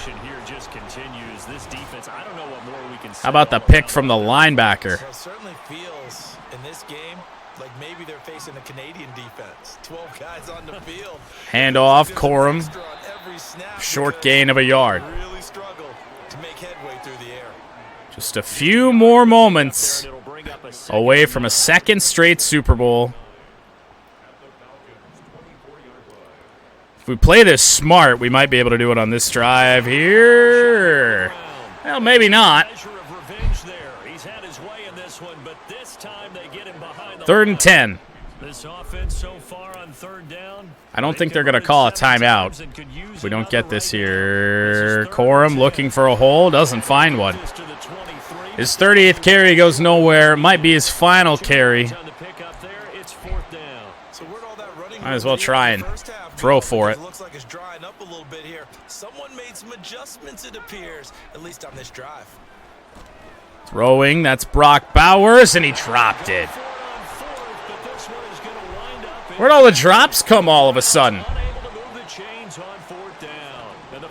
How about the pick from the linebacker? It certainly feels in this game like maybe they're facing a Canadian defense. 12 guys on the field. Handoff, Corum. Short gain of a yard. Really struggle to make headway through the air. Just a few more moments away from a 2nd straight Super Bowl. If we play this smart, we might be able to do it on this drive here. Well, maybe not. 3rd and 10. I don't think they're going to call a timeout. If we don't get this here. Corum looking for a hole. Doesn't find one. His 30th carry goes nowhere. Might be his final carry. Might as well try and throw for it. Looks like it's drying up a little bit here. Someone made some adjustments, it appears, at least on this drive. Throwing, that's Brock Bowers, and he dropped it. Where'd all the drops come all of a sudden?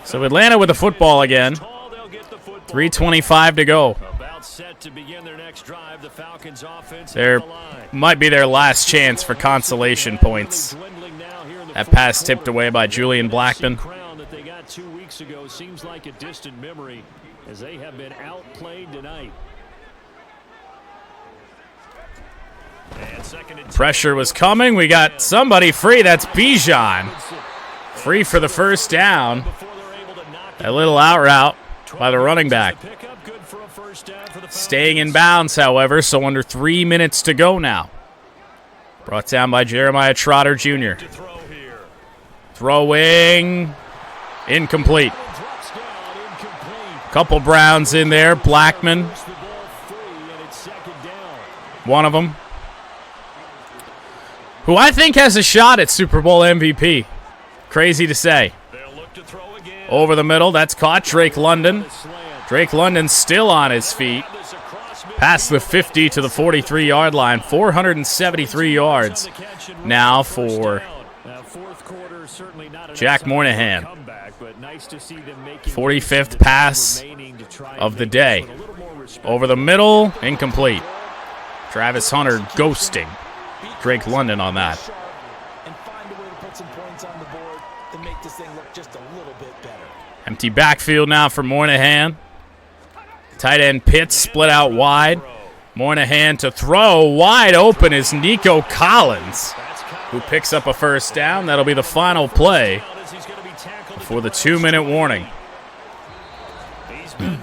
So Atlanta with the football again. 3:25 to go. There might be their last chance for consolation points. That pass tipped away by Julian Blackman. Seems like a distant memory as they have been outplayed tonight. Pressure was coming. We got somebody free. That's Bijan. Free for the first down. A little out route by the running back. Staying in bounds, however, so under 3 minutes to go now. Brought down by Jeremiah Trotter Jr. Throwing. Incomplete. Couple Browns in there. Blackman. One of them. Who I think has a shot at Super Bowl MVP. Crazy to say. Over the middle. That's caught. Drake London. Drake London still on his feet. Past the 50 to the 43-yard line. 473 yards now for Jack Moynehan. 45th pass of the day. Over the middle. Incomplete. Travis Hunter ghosting Drake London on that. Empty backfield now for Moynehan. Tight end Pitts split out wide. Moynehan to throw. Wide open is Nico Collins, who picks up a first down. That'll be the final play before the 2-minute warning. The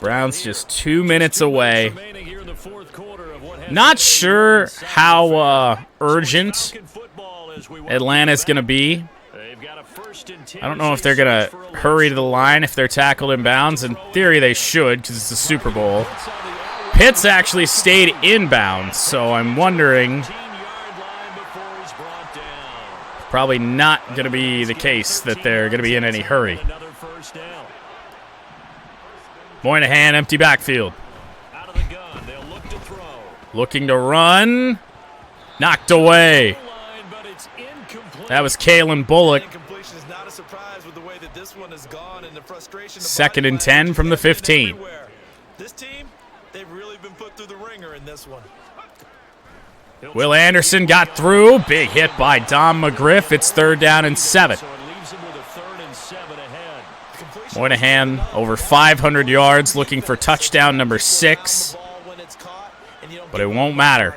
Browns just 2 minutes away. Not sure how urgent Atlanta's going to be. I don't know if they're going to hurry to the line if they're tackled in bounds. In theory, they should because it's the Super Bowl. Pitts actually stayed inbounds, so I'm wondering. Probably not going to be the case that they're going to be in any hurry. Moynehan, empty backfield. Looking to run. Knocked away. That was Kalen Bullock. 2nd and 10 from the 15. This team, they've really been put through the ringer in this one. Will Anderson got through. Big hit by Dom McGriff. It's 3rd down and 7. Moynehan over 500 yards, looking for touchdown number 6. But it won't matter.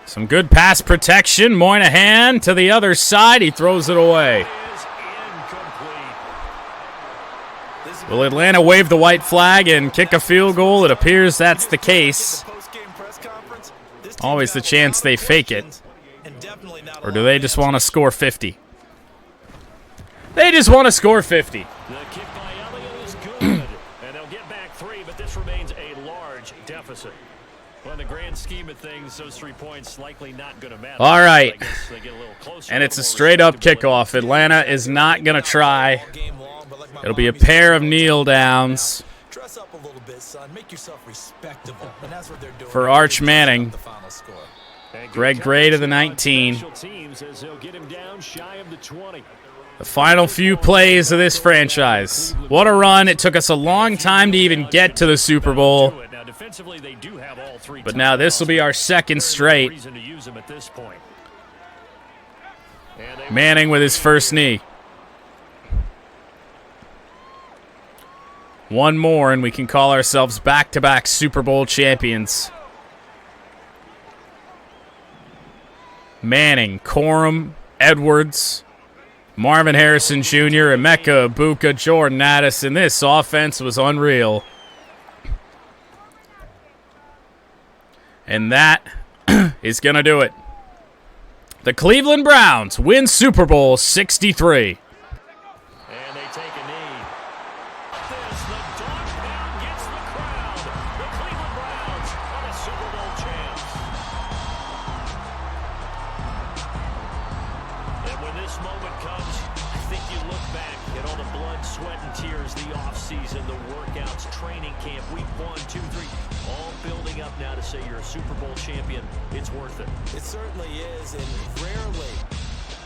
Some good pass protection. Moynehan to the other side. He throws it away. Will Atlanta wave the white flag and kick a field goal? It appears that's the case. Always the chance they fake it. Or do they just want to score 50? They just want to score 50. The kick by Elliott is good, and they'll get back 3, but this remains a large deficit. Well, in the grand scheme of things, those 3 points likely not going to matter. All right. And it's a straight-up kickoff. Atlanta is not going to try. It'll be a pair of kneel downs for Arch Manning. Greg Gray to the 19. The final few plays of this franchise. What a run. It took us a long time to even get to the Super Bowl. But now this will be our 2nd straight. Manning with his first knee. One more and we can call ourselves back-to-back Super Bowl champions. Manning, Corum, Edwards, Marvin Harrison Jr., Emeka Ibuka, Jordan Addison. This offense was unreal. And that is going to do it. The Cleveland Browns win Super Bowl 63. And they take a knee. This, the dog pound gets the crowd. The Cleveland Browns are the Super Bowl champs. And when this moment comes, I think you look back at all the blood, sweat, and tears, the offseason, the workouts, training camp, week 1, 2, 3, all building up now to say you're a Super Bowl champion. It's worth it. It certainly is, and rarely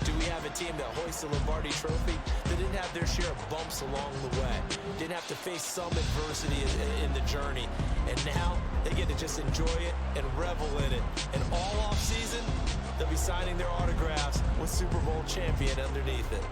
do we have a team that hoists the Lombardi Trophy that didn't have their share of bumps along the way, didn't have to face some adversity in the journey, and now they get to just enjoy it and revel in it. And all off season, they'll be signing their autographs with Super Bowl champion underneath it.